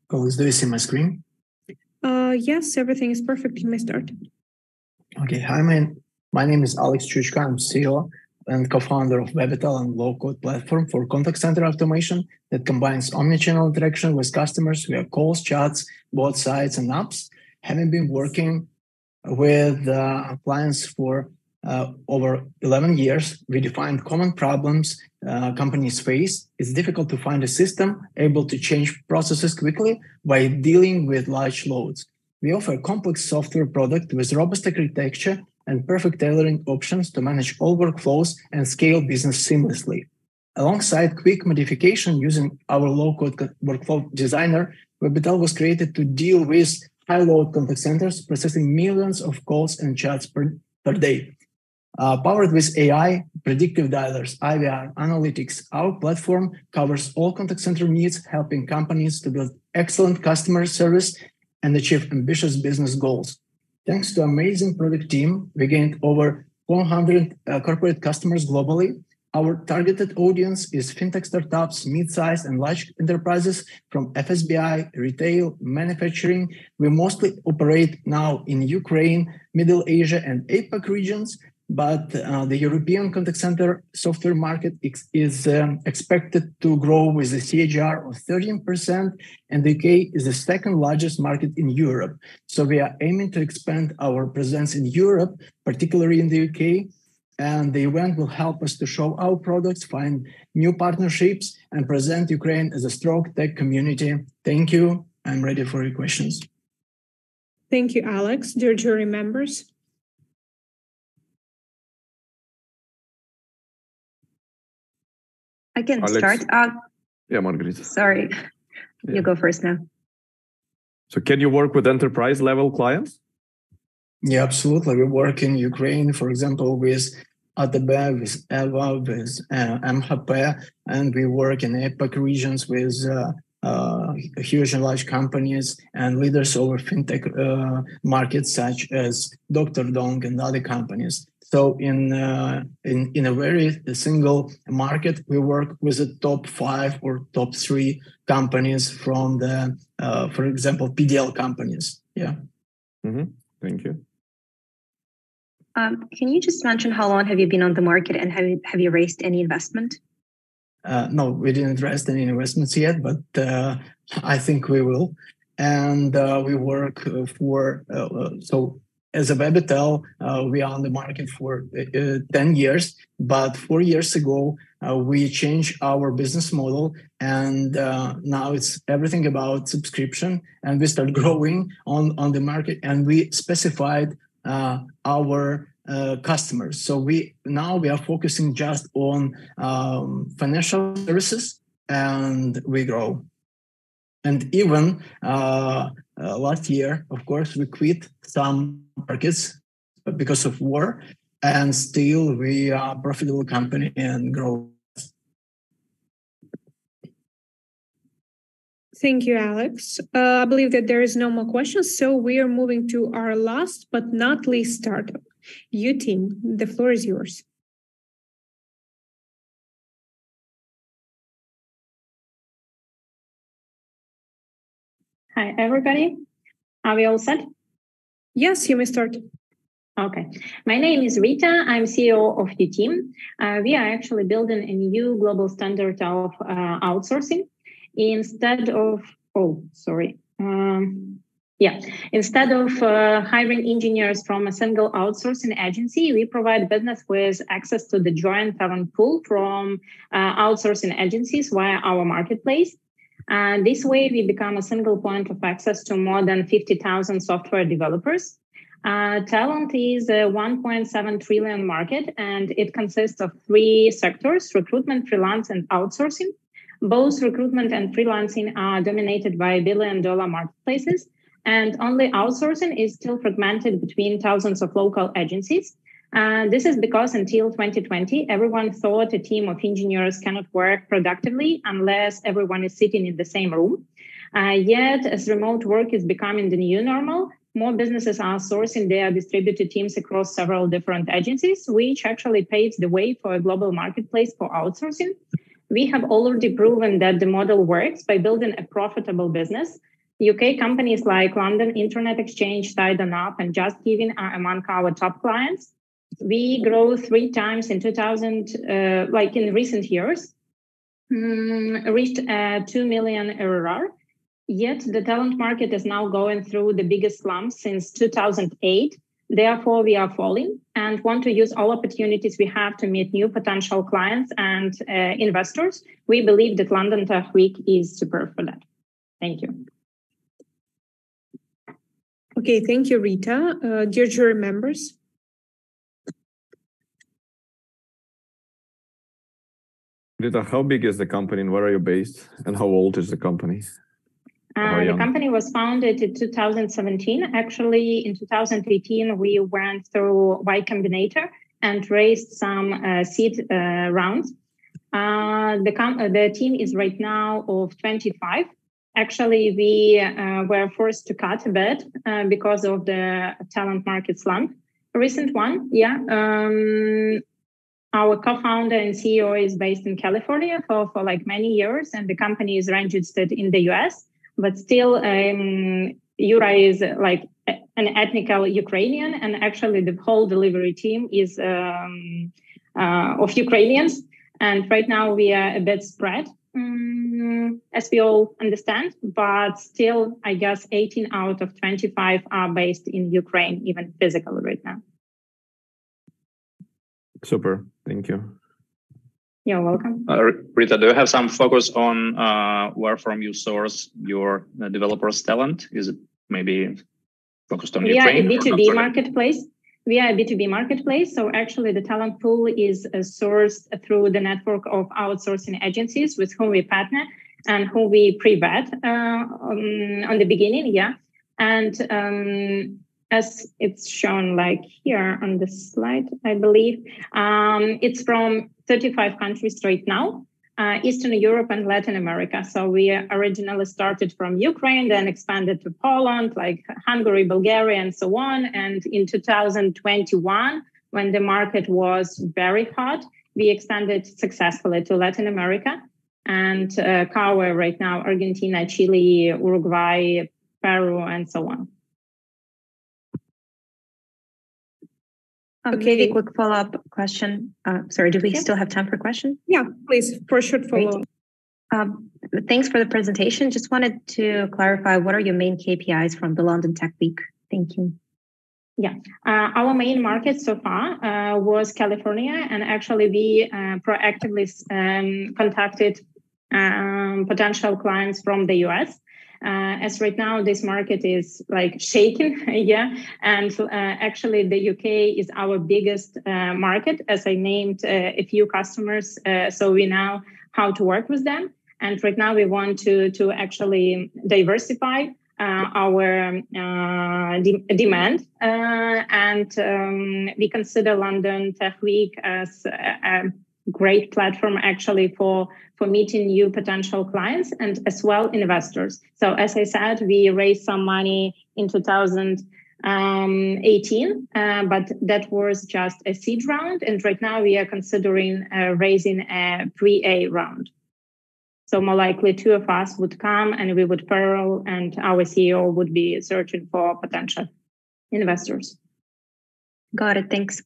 Do you see my screen? Yes, everything is perfect. You may start. Okay, hi, my name is Alex Chuchka. I'm CEO and co-founder of Webitel, and low-code platform for contact center automation that combines omnichannel interaction with customers via calls, chats, bot sites, and apps. Having been working with clients for over 11 years, we defined common problems companies face. It's difficult to find a system able to change processes quickly by dealing with large loads. We offer a complex software product with robust architecture and perfect tailoring options to manage all workflows and scale business seamlessly. Alongside quick modification using our low-code workflow designer, Webitel was created to deal with high-load contact centers processing millions of calls and chats per day. Powered with AI, predictive dialers, IVR, analytics, our platform covers all contact center needs, helping companies to build excellent customer service and achieve ambitious business goals. Thanks to amazing product team, we gained over 400 corporate customers globally. Our targeted audience is fintech startups, mid-sized and large enterprises from FSBI, retail, manufacturing. We mostly operate now in Ukraine, Middle Asia, and APAC regions, but the European contact center software market is expected to grow with a CAGR of 13%, and the UK is the second largest market in Europe. So we are aiming to expand our presence in Europe, particularly in the UK, and the event will help us to show our products, find new partnerships, and present Ukraine as a strong tech community. Thank you. I'm ready for your questions. Thank you, Alex. Dear jury members. I can Alex. start. Yeah, Margarita. Sorry, you go first now. So can you work with enterprise level clients? Yeah, absolutely. We work in Ukraine, for example, with ATB, with EVA, with MHP, and we work in APAC regions with huge and large companies and leaders over fintech markets such as Dr. Dong and other companies. So in a very single market, we work with the top 5 or top 3 companies from the, for example, PDL companies. Yeah. Mm-hmm. Thank you. Can you just mention how long have you been on the market and have you raised any investment? No, we didn't raise any investments yet, but I think we will. And we work for, so as a Webitel, we are on the market for 10 years, but 4 years ago, we changed our business model, and now it's everything about subscription, and we start growing on the market, and we specified our customers. So we are focusing just on financial services, and we grow. And even last year, of course, we quit some markets because of war, and still we are a profitable company and grow. Thank you, Alex. I believe that there is no more questions, so we are moving to our last but not least startup. You team, the floor is yours. Hi, everybody. Are we all set? Yes, you may start. Okay. My name is Rita. I'm CEO of U-Team. We are actually building a new global standard of outsourcing. Instead of hiring engineers from a single outsourcing agency, we provide business with access to the joint talent pool from outsourcing agencies via our marketplace. This way, we become a single point of access to more than 50,000 software developers. Talent is a 1.7 trillion market, and it consists of 3 sectors: recruitment, freelance, and outsourcing. Both recruitment and freelancing are dominated by billion-dollar marketplaces, and only outsourcing is still fragmented between thousands of local agencies. This is because until 2020, everyone thought a team of engineers cannot work productively unless everyone is sitting in the same room. Yet, as remote work is becoming the new normal, more businesses are sourcing their distributed teams across several different agencies, which actually paves the way for a global marketplace for outsourcing. We have already proven that the model works by building a profitable business. UK companies like London Internet Exchange, Tidon Up, and Just Giving are among our top clients. We grow 3 times in in recent years, reached 2 million ARR. Yet the talent market is now going through the biggest slump since 2008. Therefore, we are falling and want to use all opportunities we have to meet new potential clients and investors. We believe that London Tech Week is superb for that. Thank you. Okay, thank you, Rita. Dear jury members. Rita, how big is the company and where are you based? And how old is the company? The company was founded in 2017. Actually, in 2018, we went through Y Combinator and raised some seed rounds. The team is right now of 25. Actually, we were forced to cut a bit because of the talent market slump. A recent one, yeah. Our co-founder and CEO is based in California for like many years, and the company is registered in the US. But still, Yura is like an ethnical Ukrainian, and actually the whole delivery team is of Ukrainians. And right now we are a bit spread, as we all understand, but still, I guess 18 out of 25 are based in Ukraine, even physically right now. Super, thank you. You're welcome. Rita, do you have some focus on where from you source your developers' talent? Is it maybe focused on Ukraine? We are a B2B marketplace. We are a B2B marketplace. So actually the talent pool is sourced through the network of outsourcing agencies with whom we partner and who we pre-vet on the beginning, yeah. And as it's shown like here on the slide, I believe, it's from 35 countries right now, Eastern Europe and Latin America. So we originally started from Ukraine, then expanded to Poland, like Hungary, Bulgaria, and so on. And in 2021, when the market was very hot, we expanded successfully to Latin America and cover right now Argentina, Chile, Uruguay, Peru, and so on. Maybe a quick follow-up question. Sorry, do we still have time for questions? Yeah, please, for a short follow-up. Thanks for the presentation. Just wanted to clarify, what are your main KPIs from the London Tech Week? Thank you. Yeah, our main market so far was California, and actually we proactively contacted potential clients from the US. As right now, this market is like shaking, yeah. And actually, the UK is our biggest market, as I named a few customers, so we know how to work with them. And right now, we want to actually diversify our demand, and we consider London Tech Week as great platform actually for meeting new potential clients and as well investors. So as I said, we raised some money in 2018, but that was just a seed round. And right now we are considering raising a pre-A round. So more likely two of us would come and we would parallel, and our CEO would be searching for potential investors. Got it. Thanks.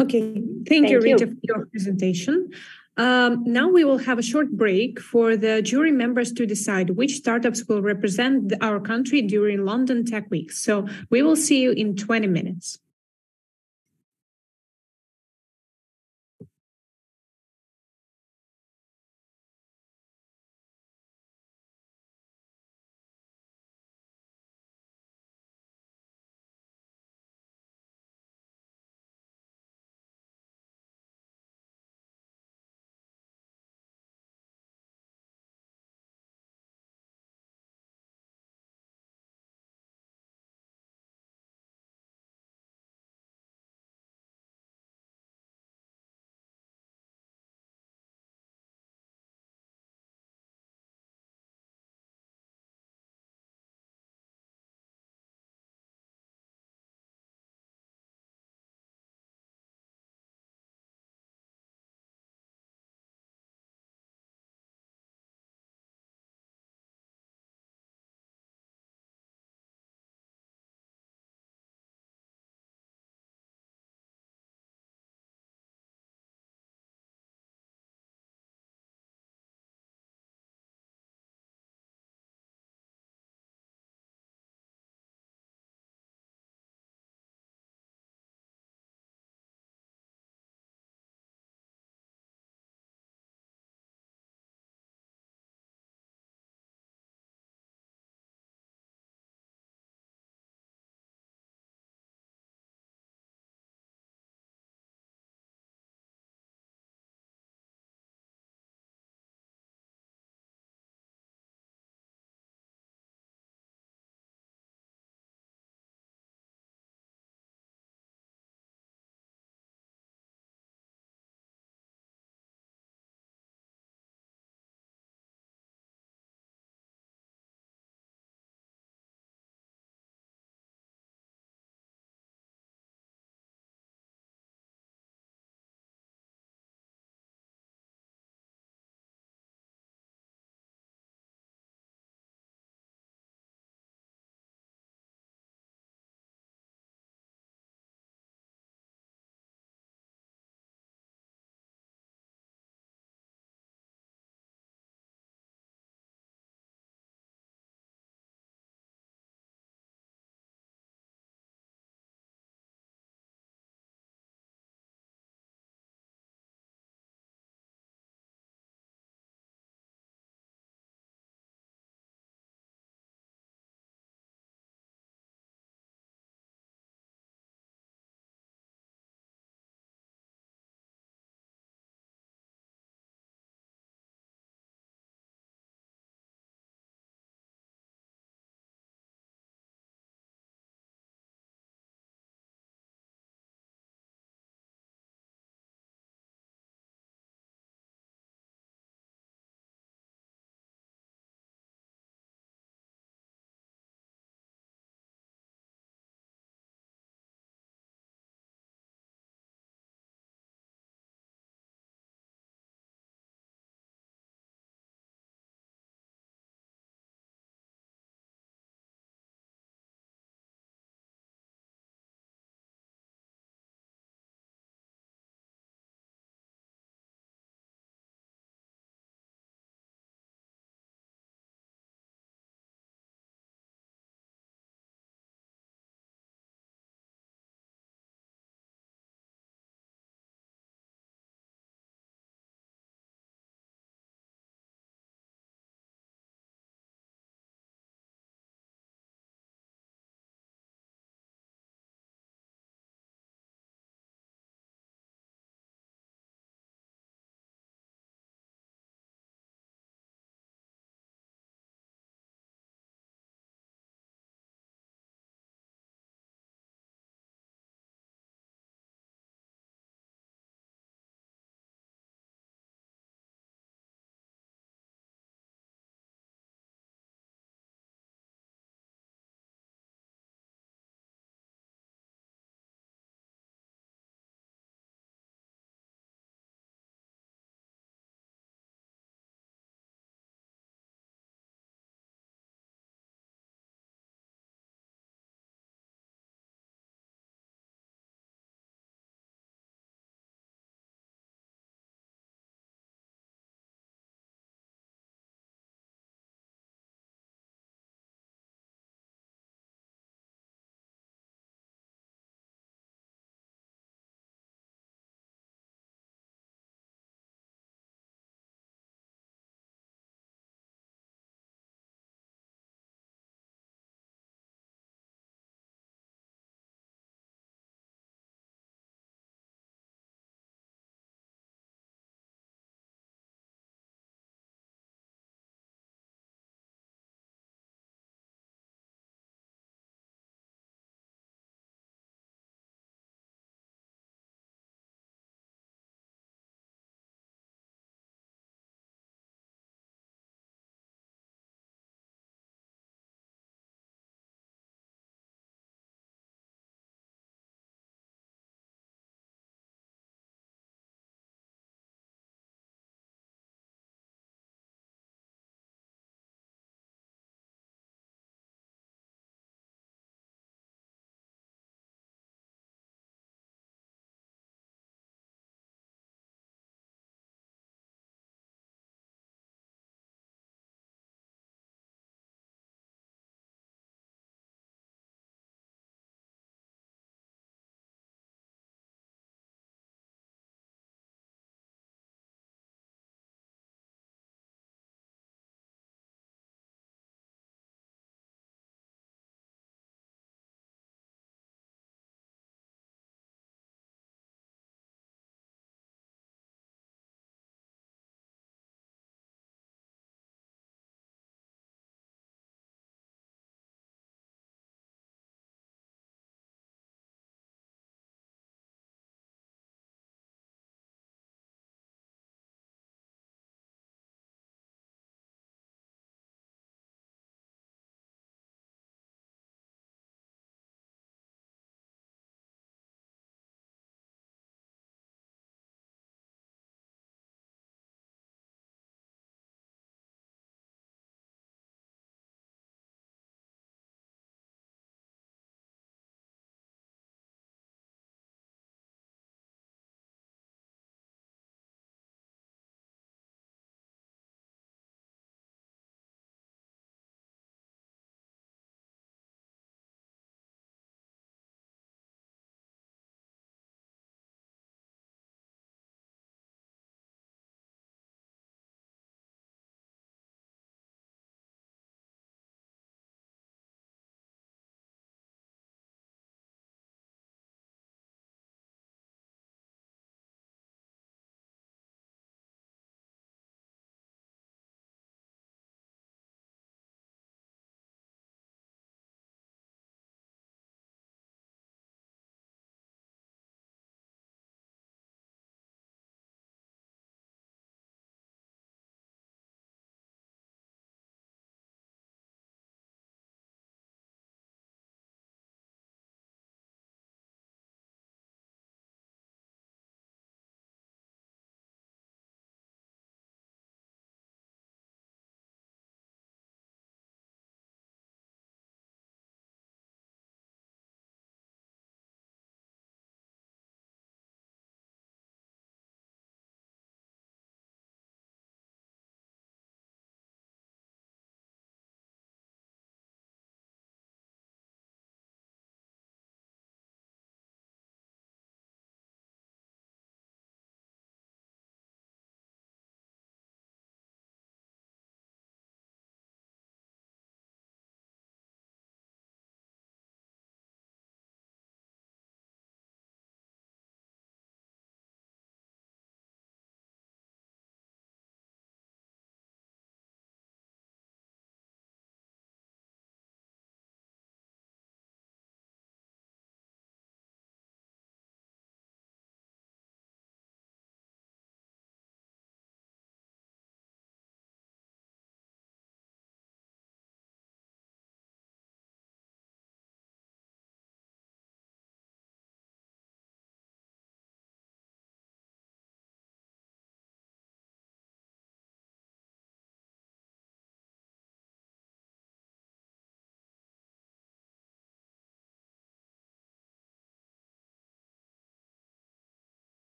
Okay. Thank you, Rita, for your presentation. Now we will have a short break for the jury members to decide which startups will represent our country during London Tech Week. So we will see you in 20 minutes.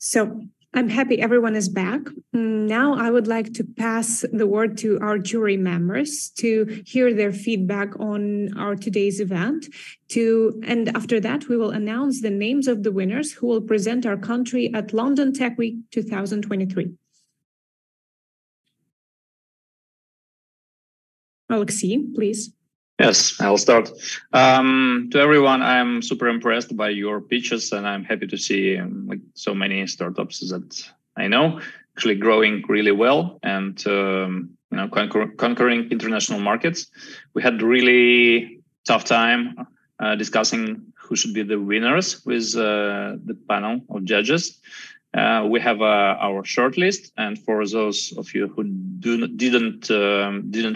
So I'm happy everyone is back. Now I would like to pass the word to our jury members to hear their feedback on our today's event. And after that, we will announce the names of the winners who will present our country at London Tech Week 2023. Alexei, please. Yes, I'll start. To everyone, I'm super impressed by your pitches, and I'm happy to see so many startups that I know actually growing really well and conquering international markets. We had really tough time discussing who should be the winners with the panel of judges. We have our shortlist, and for those of you who didn't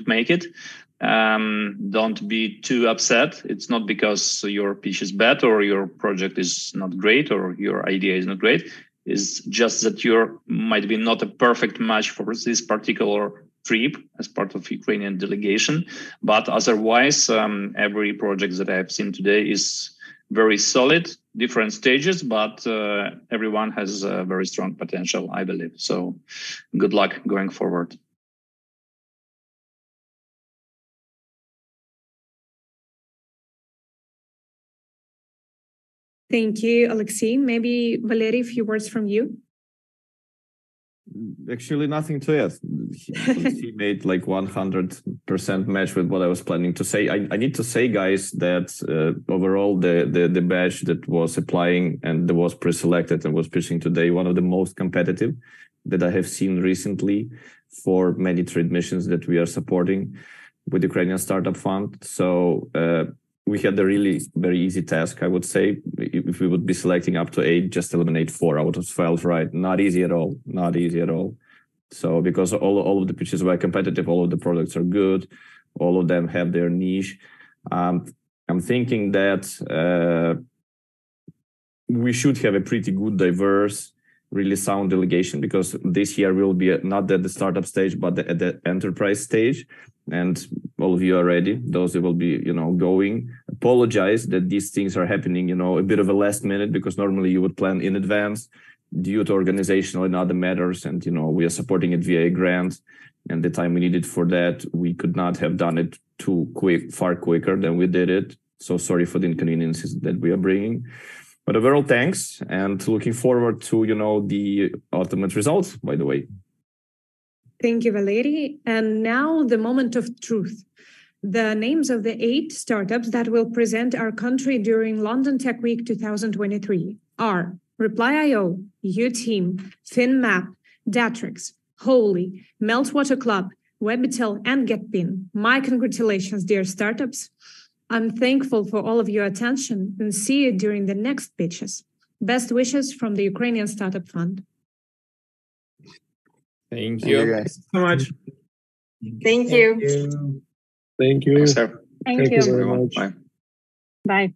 make it, don't be too upset. It's not because your pitch is bad or your project is not great or your idea is not great. It's just that you might be not a perfect match for this particular trip as part of Ukrainian delegation. But otherwise, every project that I've seen today is very solid, different stages, but everyone has a very strong potential, I believe. So good luck going forward. Thank you, Alexei. Maybe Valery, a few words from you. Actually, nothing to add. He made like 100% match with what I was planning to say. I need to say, guys, that overall the batch that was applying and that was pre-selected and was pitching today, one of the most competitive that I have seen recently for many trade missions that we are supporting with the Ukrainian Startup Fund. So we had a really very easy task, I would say. If we would be selecting up to 8, just eliminate 4 out of 12, right? Not easy at all. Not easy at all. So because all of the pitches were competitive, all of the products are good, all of them have their niche. I'm thinking that we should have a pretty good, diverse, really sound delegation, because this year will be not at the startup stage, but at the enterprise stage. And all of you are ready. Those that will be, going. Apologize that these things are happening, a bit of a last minute, because normally you would plan in advance due to organizational and other matters. And, we are supporting it via a grant. And the time we needed for that, we could not have done it far quicker than we did it. So sorry for the inconveniences that we are bringing. But overall, thanks. And looking forward to, the ultimate results, by the way. Thank you, Valery. And now the moment of truth. The names of the 8 startups that will present our country during London Tech Week 2023 are Reply.io, UTeam, FinMap, Datrix, Holy, Meltwater Club, Webitel, and GetPin. My congratulations, dear startups. I'm thankful for all of your attention and see you during the next pitches. Best wishes from the Ukrainian Startup Fund. Thank you guys so much. Thank you. Thank you. Thanks, sir. Thank you very much. Bye. Bye.